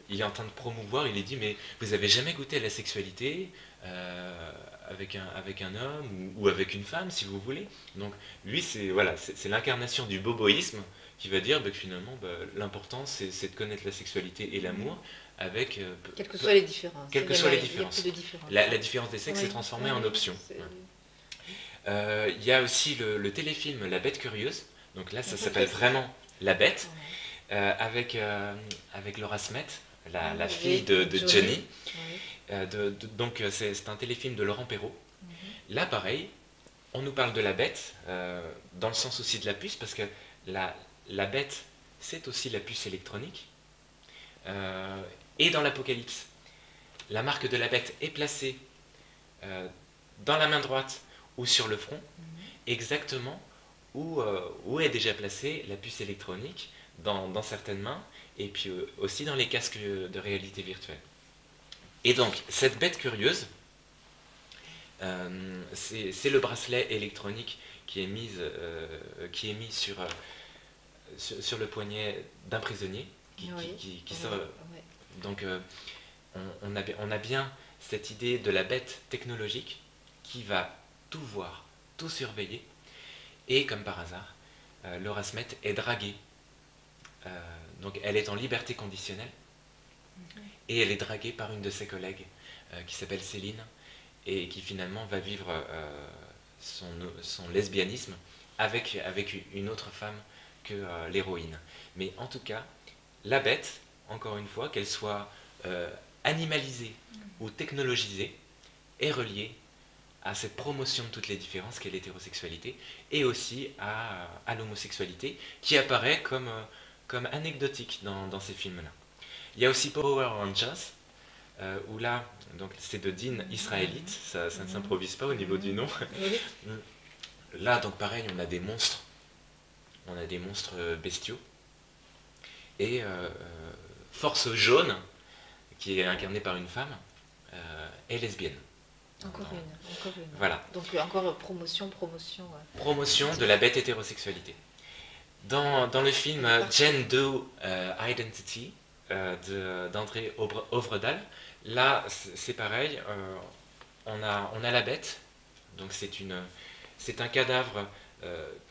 Speaker 1: il est en train de promouvoir, il lui dit mais vous avez jamais goûté à la sexualité avec un homme ou avec une femme si vous voulez. Donc lui c'est l'incarnation du boboïsme qui va dire que finalement l'important c'est de connaître la sexualité et l'amour avec
Speaker 2: quelles que soient les différences.
Speaker 1: La différence des sexes s'est transformée en option. Il y a aussi le téléfilm La Bête Curieuse, donc là ça s'appelle vraiment La Bête, avec Laura Smet, la fille de Johnny. Donc c'est un téléfilm de Laurent Perrault. Là pareil, on nous parle de la bête, dans le sens aussi de la puce, parce que la bête c'est aussi la puce électronique. Et dans l'Apocalypse, la marque de la bête est placée dans la main droite ou sur le front, exactement où est déjà placée la puce électronique dans certaines mains, et puis aussi dans les casques de réalité virtuelle. Et donc, cette bête curieuse, c'est le bracelet électronique qui est mis sur le poignet d'un prisonnier qui sort. Donc, on a bien cette idée de la bête technologique qui va tout voir, tout surveiller, et comme par hasard, Laura Smet est draguée. Donc elle est en liberté conditionnelle, et elle est draguée par une de ses collègues qui s'appelle Céline, et qui finalement va vivre son lesbianisme avec une autre femme que l'héroïne. Mais en tout cas, la bête, encore une fois, qu'elle soit animalisée ou technologisée, est reliée à cette promotion de toutes les différences qu'est l'hétérosexualité, et aussi à l'homosexualité, qui apparaît comme anecdotique dans ces films-là. Il y a aussi Power Rangers, où là, donc c'est de Dean Israelite, ça ne s'improvise pas au niveau du nom. Là, donc pareil, on a des monstres bestiaux, et Force Jaune, qui est incarnée par une femme, est lesbienne.
Speaker 2: Encore une.
Speaker 1: Voilà.
Speaker 2: Donc encore promotion.
Speaker 1: Promotion de la bête hétérosexualité. Dans le film Gen 2 Identity d'André Ovredal, là c'est pareil, on a la bête, donc c'est un cadavre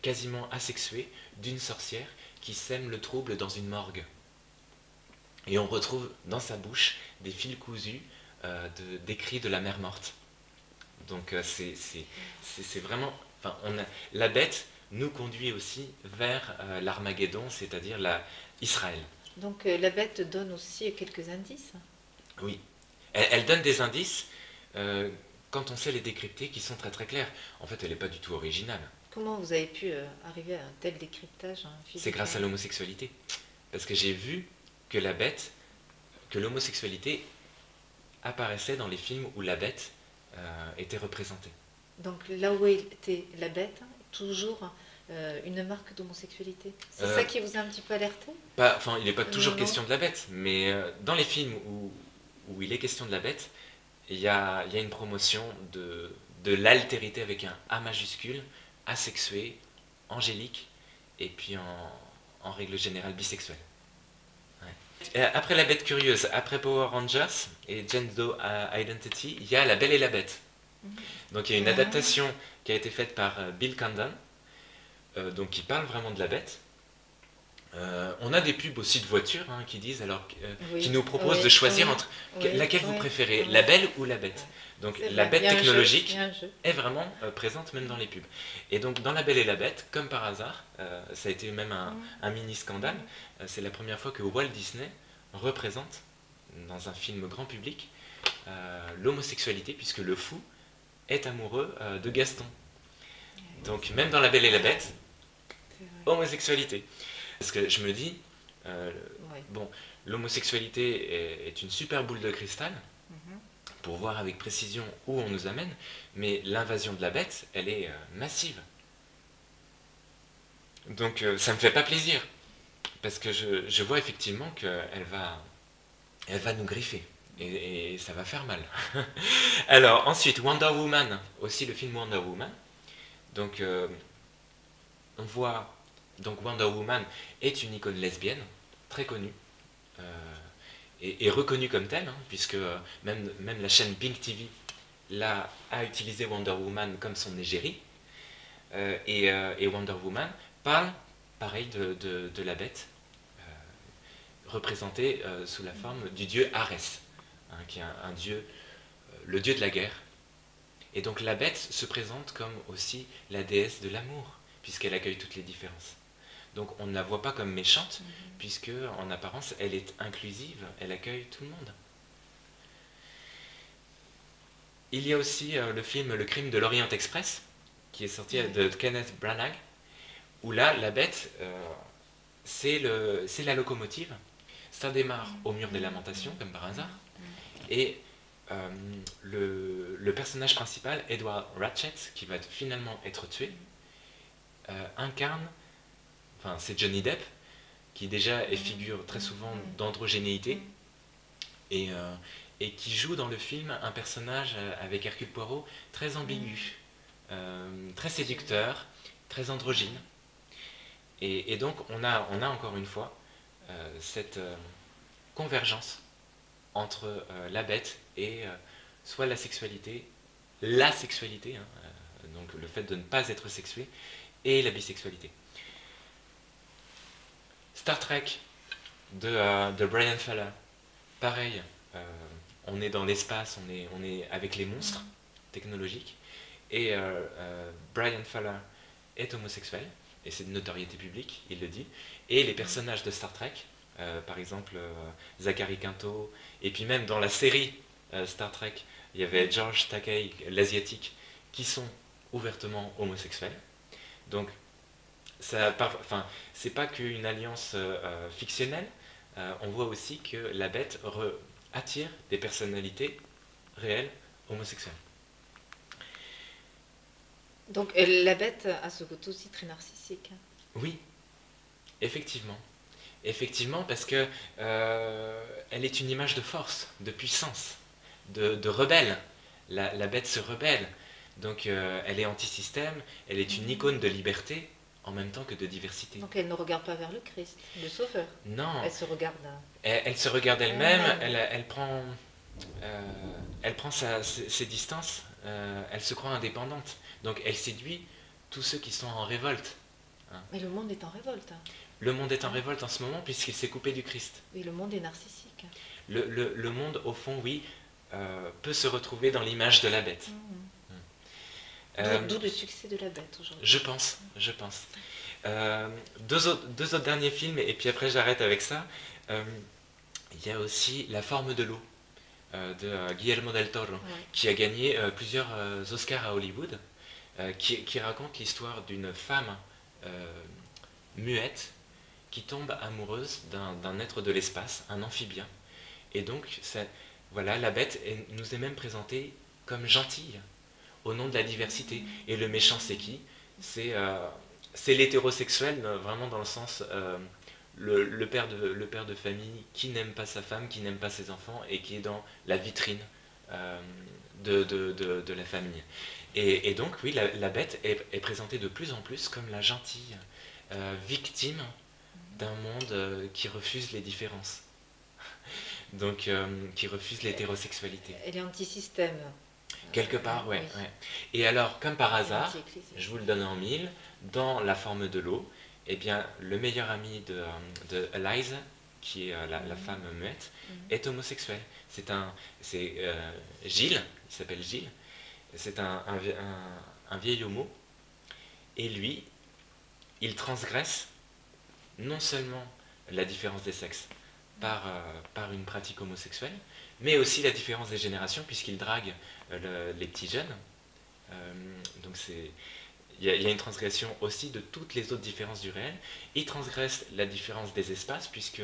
Speaker 1: quasiment asexué d'une sorcière qui sème le trouble dans une morgue. Et on retrouve dans sa bouche des fils cousus des cris de la mère morte. Donc c'est vraiment... Enfin, la bête nous conduit aussi vers l'Armageddon, c'est-à-dire Israël.
Speaker 2: Donc la bête donne aussi quelques indices.
Speaker 1: Oui, elle donne des indices quand on sait les décrypter qui sont très très clairs. En fait, elle n'est pas du tout originale.
Speaker 2: Comment vous avez pu arriver à un tel décryptage
Speaker 1: C'est grâce à l'homosexualité. Parce que j'ai vu que l'homosexualité apparaissait dans les films où la bête était représentée.
Speaker 2: Donc là où était la bête, toujours une marque d'homosexualité. C'est ça qui vous a un petit peu alerté?
Speaker 1: Enfin, il n'est pas toujours question de la bête, mais dans les films où il est question de la bête, il y a une promotion de l'altérité avec un A majuscule, asexué, angélique, et puis en règle générale bisexuel. Ouais. Après La Bête Curieuse, après Power Rangers et Gen 2 Identity, il y a La Belle et la Bête. Donc il y a une adaptation qui a été faite par Bill Condon, donc qui parle vraiment de la bête. on a des pubs aussi de voitures qui disent qui nous proposent de choisir entre laquelle vous préférez, la belle ou la bête. Donc la bête technologique est vraiment présente même dans les pubs. Et donc dans La Belle et la Bête, comme par hasard, ça a été même un mini scandale. C'est la première fois que Walt Disney représente dans un film grand public l'homosexualité, puisque le fou est amoureux de Gaston. Donc même dans La Belle et la Bête, homosexualité. Parce que je me dis, bon, l'homosexualité est une super boule de cristal pour voir avec précision où on nous amène, mais l'invasion de la bête, elle est massive. Donc ça me fait pas plaisir, parce que je vois effectivement qu'elle va nous griffer, et ça va faire mal. Alors ensuite, Wonder Woman, aussi le film Wonder Woman. Donc on voit, donc Wonder Woman est une icône lesbienne, très connue, et reconnue comme telle, puisque même la chaîne Pink TV a utilisé Wonder Woman comme son égérie, et Wonder Woman parle, pareil, de la bête, représentée sous la forme du dieu Arès, qui est un dieu, le dieu de la guerre. Et donc la bête se présente comme aussi la déesse de l'amour, puisqu'elle accueille toutes les différences. Donc on ne la voit pas comme méchante, puisque en apparence elle est inclusive, elle accueille tout le monde. Il y a aussi le film Le Crime de l'Orient Express, qui est sorti de Kenneth Branagh, où là la bête c'est la locomotive. Ça démarre au mur des lamentations, comme par hasard, et le personnage principal, Edward Ratchet, qui va finalement être tué, incarne, enfin c'est Johnny Depp, qui déjà est figure très souvent d'androgénéité, et qui joue dans le film un personnage avec Hercule Poirot très ambigu, très séducteur, très androgyne. Et donc on a encore une fois cette convergence entre la bête et soit la sexualité, donc le fait de ne pas être sexué, et la bisexualité. Star Trek de Brian Fuller, pareil, on est dans l'espace, on est avec les monstres technologiques, et Brian Fuller est homosexuel, et c'est de notoriété publique, il le dit, et les personnages de Star Trek, par exemple Zachary Quinto, et puis même dans la série Star Trek, il y avait George Takei, l'asiatique, qui sont ouvertement homosexuels. Donc c'est pas qu'une alliance fictionnelle, on voit aussi que la bête attire des personnalités réelles homosexuelles.
Speaker 2: Donc la bête a ce côté aussi très narcissique.
Speaker 1: Oui, effectivement. Effectivement, parce que elle est une image de force, de puissance, de rebelle. La bête se rebelle. Donc elle est anti-système, elle est une icône de liberté, en même temps que de diversité.
Speaker 2: Donc elle ne regarde pas vers le Christ, le Sauveur.
Speaker 1: Non.
Speaker 2: Elle se regarde.
Speaker 1: Elle se regarde elle-même, elle prend ses distances, elle se croit indépendante. Donc elle séduit tous ceux qui sont en révolte.
Speaker 2: Mais le monde est en révolte.
Speaker 1: Le monde est en révolte en ce moment puisqu'il s'est coupé du Christ.
Speaker 2: Oui, le monde est narcissique.
Speaker 1: Le monde, au fond, oui, peut se retrouver dans l'image de la bête.
Speaker 2: D'où le succès de la bête aujourd'hui.
Speaker 1: Je pense. Deux autres derniers films, et puis après j'arrête avec ça. Il y a aussi La Forme de l'eau, de Guillermo del Toro, qui a gagné plusieurs Oscars à Hollywood, qui raconte l'histoire d'une femme muette qui tombe amoureuse d'un être de l'espace, un amphibien. Et donc, voilà, la bête nous est même présentée comme gentille, au nom de la diversité. Et le méchant, c'est qui? C'est l'hétérosexuel, vraiment dans le sens le père de famille qui n'aime pas sa femme, qui n'aime pas ses enfants, et qui est dans la vitrine de la famille. Et donc, oui, la bête est présentée de plus en plus comme la gentille victime d'un monde qui refuse les différences. Donc, qui refuse l'hétérosexualité.
Speaker 2: Elle est anti-système.
Speaker 1: Quelque part, ouais. Et alors, comme par hasard, je vous le donne en mille, dans La Forme de l'eau, eh bien, le meilleur ami de Eliza, qui est la femme muette, est homosexuel. C'est Gilles, il s'appelle Gilles, c'est un vieil homo, et lui, il transgresse non seulement la différence des sexes par une pratique homosexuelle, mais aussi la différence des générations, puisqu'il drague les petits jeunes. Donc il y a une transgression aussi de toutes les autres différences du réel. Il transgresse la différence des espaces, puisque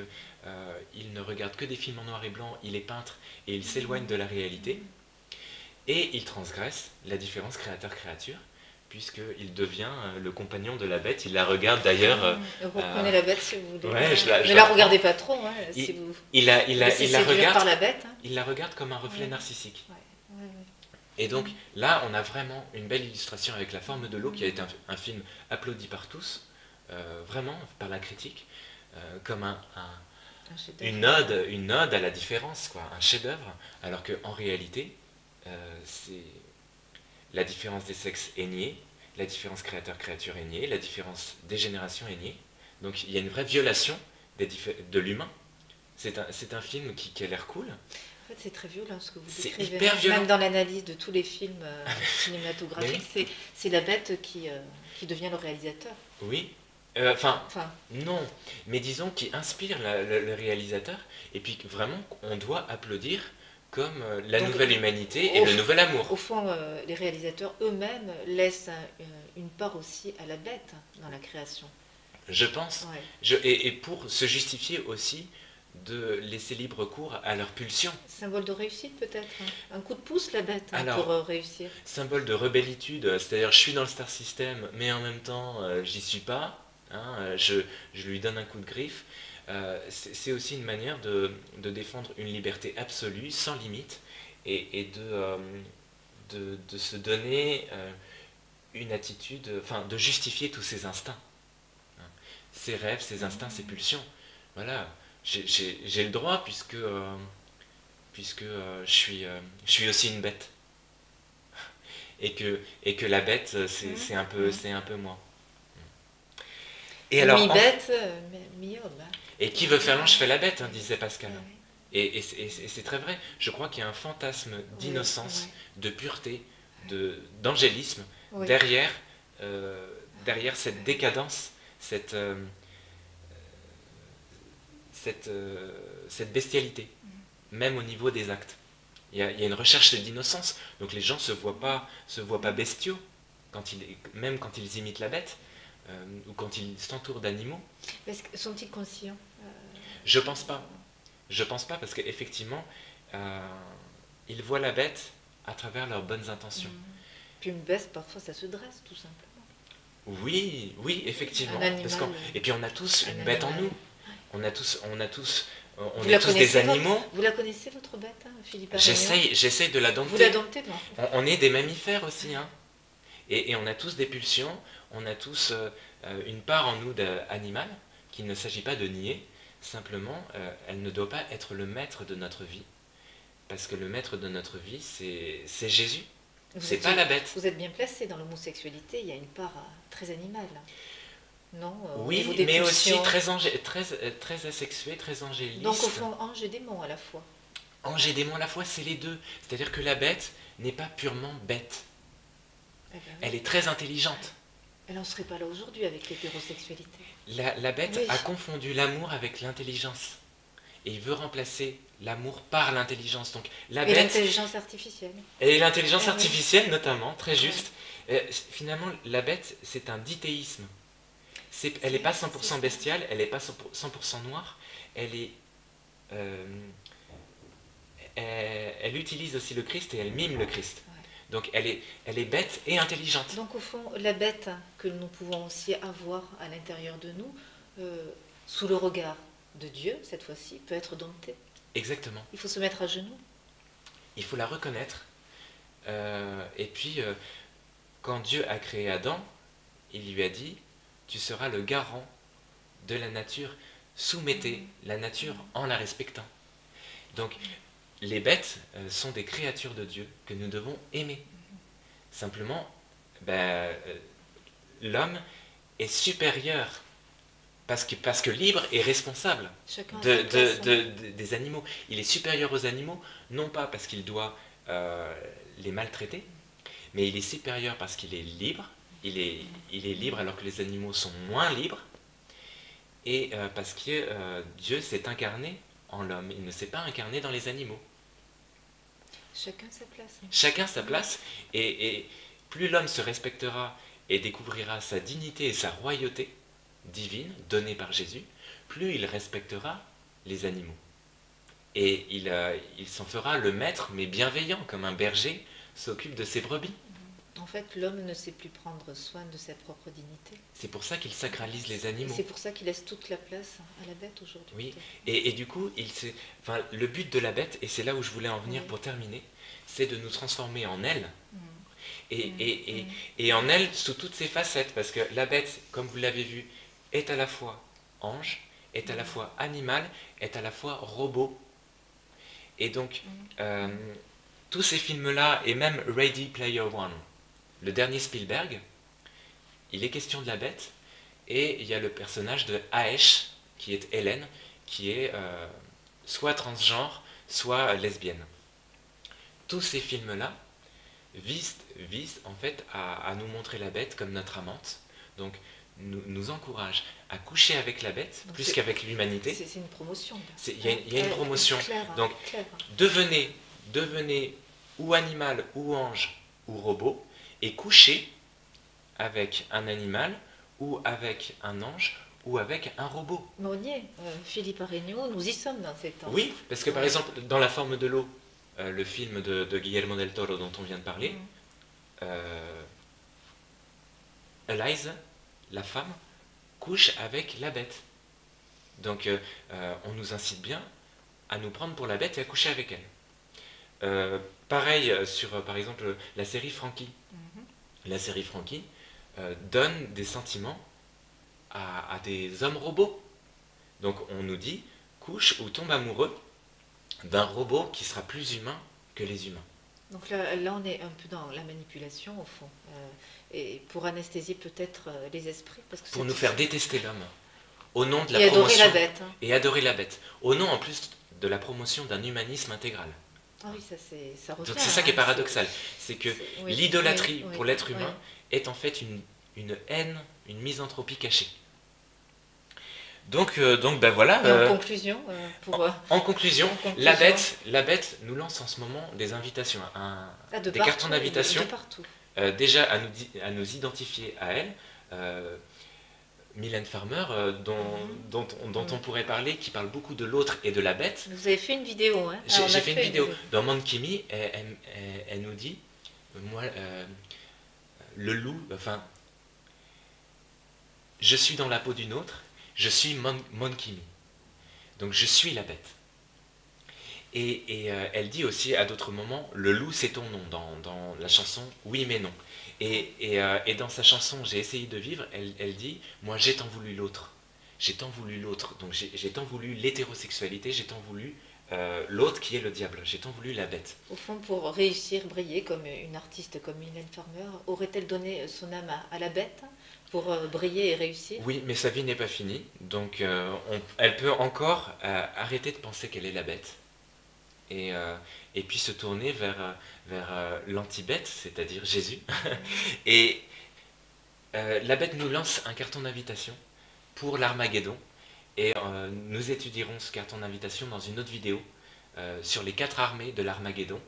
Speaker 1: il ne regarde que des films en noir et blanc, il est peintre et il s'éloigne de la réalité. Et il transgresse la différence créateur-créature, puisqu'il devient le compagnon de la bête. Il la regarde d'ailleurs.
Speaker 2: Vous reprenez la bête si vous voulez.
Speaker 1: Ouais,
Speaker 2: ne la regardez pas trop. Hein,
Speaker 1: il la regarde
Speaker 2: par la bête. Hein.
Speaker 1: Il la regarde comme un reflet narcissique.
Speaker 2: Ouais.
Speaker 1: Et donc là, on a vraiment une belle illustration avec La Forme de l'eau, qui a été un film applaudi par tous, vraiment par la critique, comme une ode à la différence, quoi, un chef-d'œuvre, alors qu'en réalité, la différence des sexes est niée, la différence créateur-créature est niée, la différence des générations est niée. Donc il y a une vraie violation de l'humain. C'est un film qui a l'air cool.
Speaker 2: En fait, c'est très violent ce que vous décrivez.
Speaker 1: C'est hyper violent.
Speaker 2: Même dans l'analyse de tous les films cinématographiques, oui. C'est la bête qui devient le réalisateur.
Speaker 1: Oui. Non. Mais disons qui inspire le réalisateur. Et puis vraiment, on doit applaudir comme la nouvelle humanité et le nouvel amour.
Speaker 2: Au fond, les réalisateurs eux-mêmes laissent une part aussi à la bête dans la création.
Speaker 1: Je pense. Ouais. Et pour se justifier aussi de laisser libre cours à leur pulsion.
Speaker 2: Symbole de réussite peut-être. Un coup de pouce la bête pour réussir.
Speaker 1: Symbole de rebellitude, c'est-à-dire je suis dans le star system, mais en même temps j'y suis pas. Hein, je lui donne un coup de griffe. C'est aussi une manière de défendre une liberté absolue, sans limite, et de se donner une attitude, enfin de justifier tous ses instincts. Hein, ses rêves, ses instincts, ses pulsions. Voilà. J'ai le droit puisque je suis aussi une bête et que la bête c'est un peu moi.
Speaker 2: Et alors mi-bête, mi-homme.
Speaker 1: Et qui veut faire l'ange fait la bête, hein, disait Pascal. Et c'est très vrai. Je crois qu'il y a un fantasme d'innocence, de pureté, d'angélisme derrière cette décadence, cette bestialité, même au niveau des actes. Il y a une recherche d'innocence, donc les gens se voient pas bestiaux, même quand ils imitent la bête, ou quand ils s'entourent d'animaux.
Speaker 2: Sont-ils conscients
Speaker 1: Je pense pas. Je pense pas, parce qu'effectivement, ils voient la bête à travers leurs bonnes intentions.
Speaker 2: Puis une bête, parfois, ça se dresse, tout simplement.
Speaker 1: Oui, effectivement. Et puis on a tous une bête en nous. On est tous des animaux.
Speaker 2: Vous la connaissez, votre bête, hein, Philippe Arignon?
Speaker 1: J'essaye de la dompter.
Speaker 2: Vous la domptez, non?
Speaker 1: On est des mammifères aussi, hein. Et on a tous des pulsions, on a tous une part en nous d'animal qu'il ne s'agit pas de nier. Simplement, elle ne doit pas être le maître de notre vie. Parce que le maître de notre vie, c'est Jésus. C'est pas la bête.
Speaker 2: Vous êtes bien placé dans l'homosexualité, il y a une part très animale. Non,
Speaker 1: oui, mais aussi très asexué, très angéliste.
Speaker 2: Donc au fond, ange et démon à la fois.
Speaker 1: Ange et démon à la fois, c'est les deux. C'est-à-dire que la bête n'est pas purement bête.
Speaker 2: Eh ben, oui.
Speaker 1: Elle est très intelligente.
Speaker 2: Elle n'en serait pas là aujourd'hui avec l'hétérosexualité.
Speaker 1: La bête a confondu l'amour avec l'intelligence. Et il veut remplacer l'amour par l'intelligence. Donc la bête.
Speaker 2: L'intelligence artificielle.
Speaker 1: Et l'intelligence artificielle notamment, très juste. Finalement, la bête, c'est un dithéisme. Elle n'est pas 100% bestiale, elle n'est pas 100% noire, elle utilise aussi le Christ et elle mime le Christ. Ouais. Donc elle est bête et intelligente.
Speaker 2: Donc au fond, la bête que nous pouvons aussi avoir à l'intérieur de nous, sous le regard de Dieu, cette fois-ci, peut être domptée.
Speaker 1: Exactement.
Speaker 2: Il faut se mettre à genoux.
Speaker 1: Il faut la reconnaître. Et puis, quand Dieu a créé Adam, il lui a dit: tu seras le garant de la nature. Soumettez la nature en la respectant. Donc, les bêtes sont des créatures de Dieu que nous devons aimer. Simplement, l'homme est supérieur parce que libre et responsable des animaux. Il est supérieur aux animaux, non pas parce qu'il doit les maltraiter, mais il est supérieur parce qu'il est libre. Il est libre alors que les animaux sont moins libres, et parce que Dieu s'est incarné en l'homme. Il ne s'est pas incarné dans les animaux.
Speaker 2: Chacun sa place.
Speaker 1: Chacun sa place, et plus l'homme se respectera et découvrira sa dignité et sa royauté divine donnée par Jésus, plus il respectera les animaux. Et il s'en fera le maître, mais bienveillant, comme un berger s'occupe de ses brebis.
Speaker 2: En fait, l'homme ne sait plus prendre soin de sa propre dignité.
Speaker 1: C'est pour ça qu'il sacralise les animaux.
Speaker 2: C'est pour ça qu'il laisse toute la place à la bête aujourd'hui.
Speaker 1: Oui, et du coup, le but de la bête, et c'est là où je voulais en venir pour terminer, c'est de nous transformer en elle. Et en elle sous toutes ses facettes, parce que la bête, comme vous l'avez vu, est à la fois ange, est à la fois animal, est à la fois robot. Et donc, tous ces films-là, et même Ready Player One, le dernier Spielberg, il est question de la bête, et il y a le personnage de Aesh, qui est Hélène, qui est soit transgenre, soit lesbienne. Tous ces films-là visent en fait à nous montrer la bête comme notre amante, donc nous encourage à coucher avec la bête donc plus qu'avec l'humanité.
Speaker 2: C'est une promotion.
Speaker 1: Il y a une promotion.
Speaker 2: Claire,
Speaker 1: donc
Speaker 2: claire.
Speaker 1: Devenez ou animal ou ange ou robot et couchez avec un animal ou avec un ange ou avec un robot.
Speaker 2: Mais on y est, Philippe Aregnault, nous y sommes dans ces temps.
Speaker 1: Oui, parce que par exemple, dans La forme de l'eau, le film de Guillermo del Toro dont on vient de parler, Eliza, la femme, couche avec la bête. Donc on nous incite bien à nous prendre pour la bête et à coucher avec elle. Pareil sur, par exemple, la série Frankie. La série Frankie donne des sentiments à des hommes robots. Donc on nous dit, couche ou tombe amoureux d'un robot qui sera plus humain que les humains.
Speaker 2: Donc là, on est un peu dans la manipulation au fond, et pour anesthésier peut-être les esprits. Parce que
Speaker 1: pour nous faire détester l'homme, au nom de la
Speaker 2: promotion.
Speaker 1: Et
Speaker 2: adorer la bête.
Speaker 1: Et adorer la bête, au nom en plus de la promotion d'un humanisme intégral.
Speaker 2: Ah oui, ça revient.
Speaker 1: Donc c'est ça qui est paradoxal, c'est que l'idolâtrie pour l'être humain est en fait une haine, une misanthropie cachée. Donc ben voilà.
Speaker 2: En conclusion,
Speaker 1: en conclusion, la bête nous lance en ce moment des invitations, des cartons d'invitation.
Speaker 2: De partout.
Speaker 1: Déjà à nous identifier à elle. Mylène Farmer, dont on pourrait parler, qui parle beaucoup de l'autre et de la bête.
Speaker 2: Vous avez fait une vidéo, hein?
Speaker 1: J'ai fait une vidéo. Dans Monkey Me, elle nous dit, moi, le loup, enfin, je suis dans la peau d'une autre, je suis Monkey Me. Donc je suis la bête. Et elle dit aussi à d'autres moments, le loup c'est ton nom, dans la chanson Oui mais non. Et dans sa chanson J'ai essayé de vivre, elle dit, moi j'ai tant voulu l'autre. J'ai tant voulu l'autre. Donc j'ai tant voulu l'hétérosexualité, j'ai tant voulu l'autre qui est le diable, j'ai tant voulu la bête.
Speaker 2: Au fond, pour réussir, briller comme une artiste comme Mylène Farmer, aurait-elle donné son âme à la bête pour briller et réussir?
Speaker 1: Oui, mais sa vie n'est pas finie, donc elle peut encore arrêter de penser qu'elle est la bête. Et puis se tourner vers l'anti-bête, c'est-à-dire Jésus. Et la bête nous lance un carton d'invitation pour l'Armageddon. Et nous étudierons ce carton d'invitation dans une autre vidéo sur les 4 armées de l'Armageddon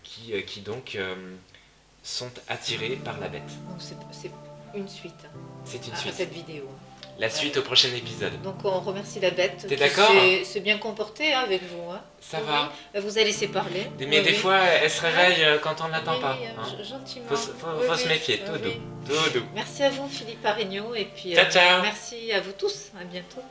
Speaker 1: qui donc sont attirées par la bête.
Speaker 2: Donc c'est une suite.
Speaker 1: C'est une suite.
Speaker 2: À cette vidéo.
Speaker 1: La suite au prochain épisode.
Speaker 2: Donc on remercie la bête.
Speaker 1: T'es d'accord?
Speaker 2: C'est bien comporté avec vous. Hein.
Speaker 1: Ça va.
Speaker 2: Vous a laissé parler.
Speaker 1: Mais des fois, elle se réveille quand on ne l'attend pas.
Speaker 2: Hein. Gentiment.
Speaker 1: Faut se méfier, tout doux. Tout doux.
Speaker 2: Merci à vous Philippe Aregnault et puis
Speaker 1: ciao, ciao.
Speaker 2: merci à vous tous. À bientôt.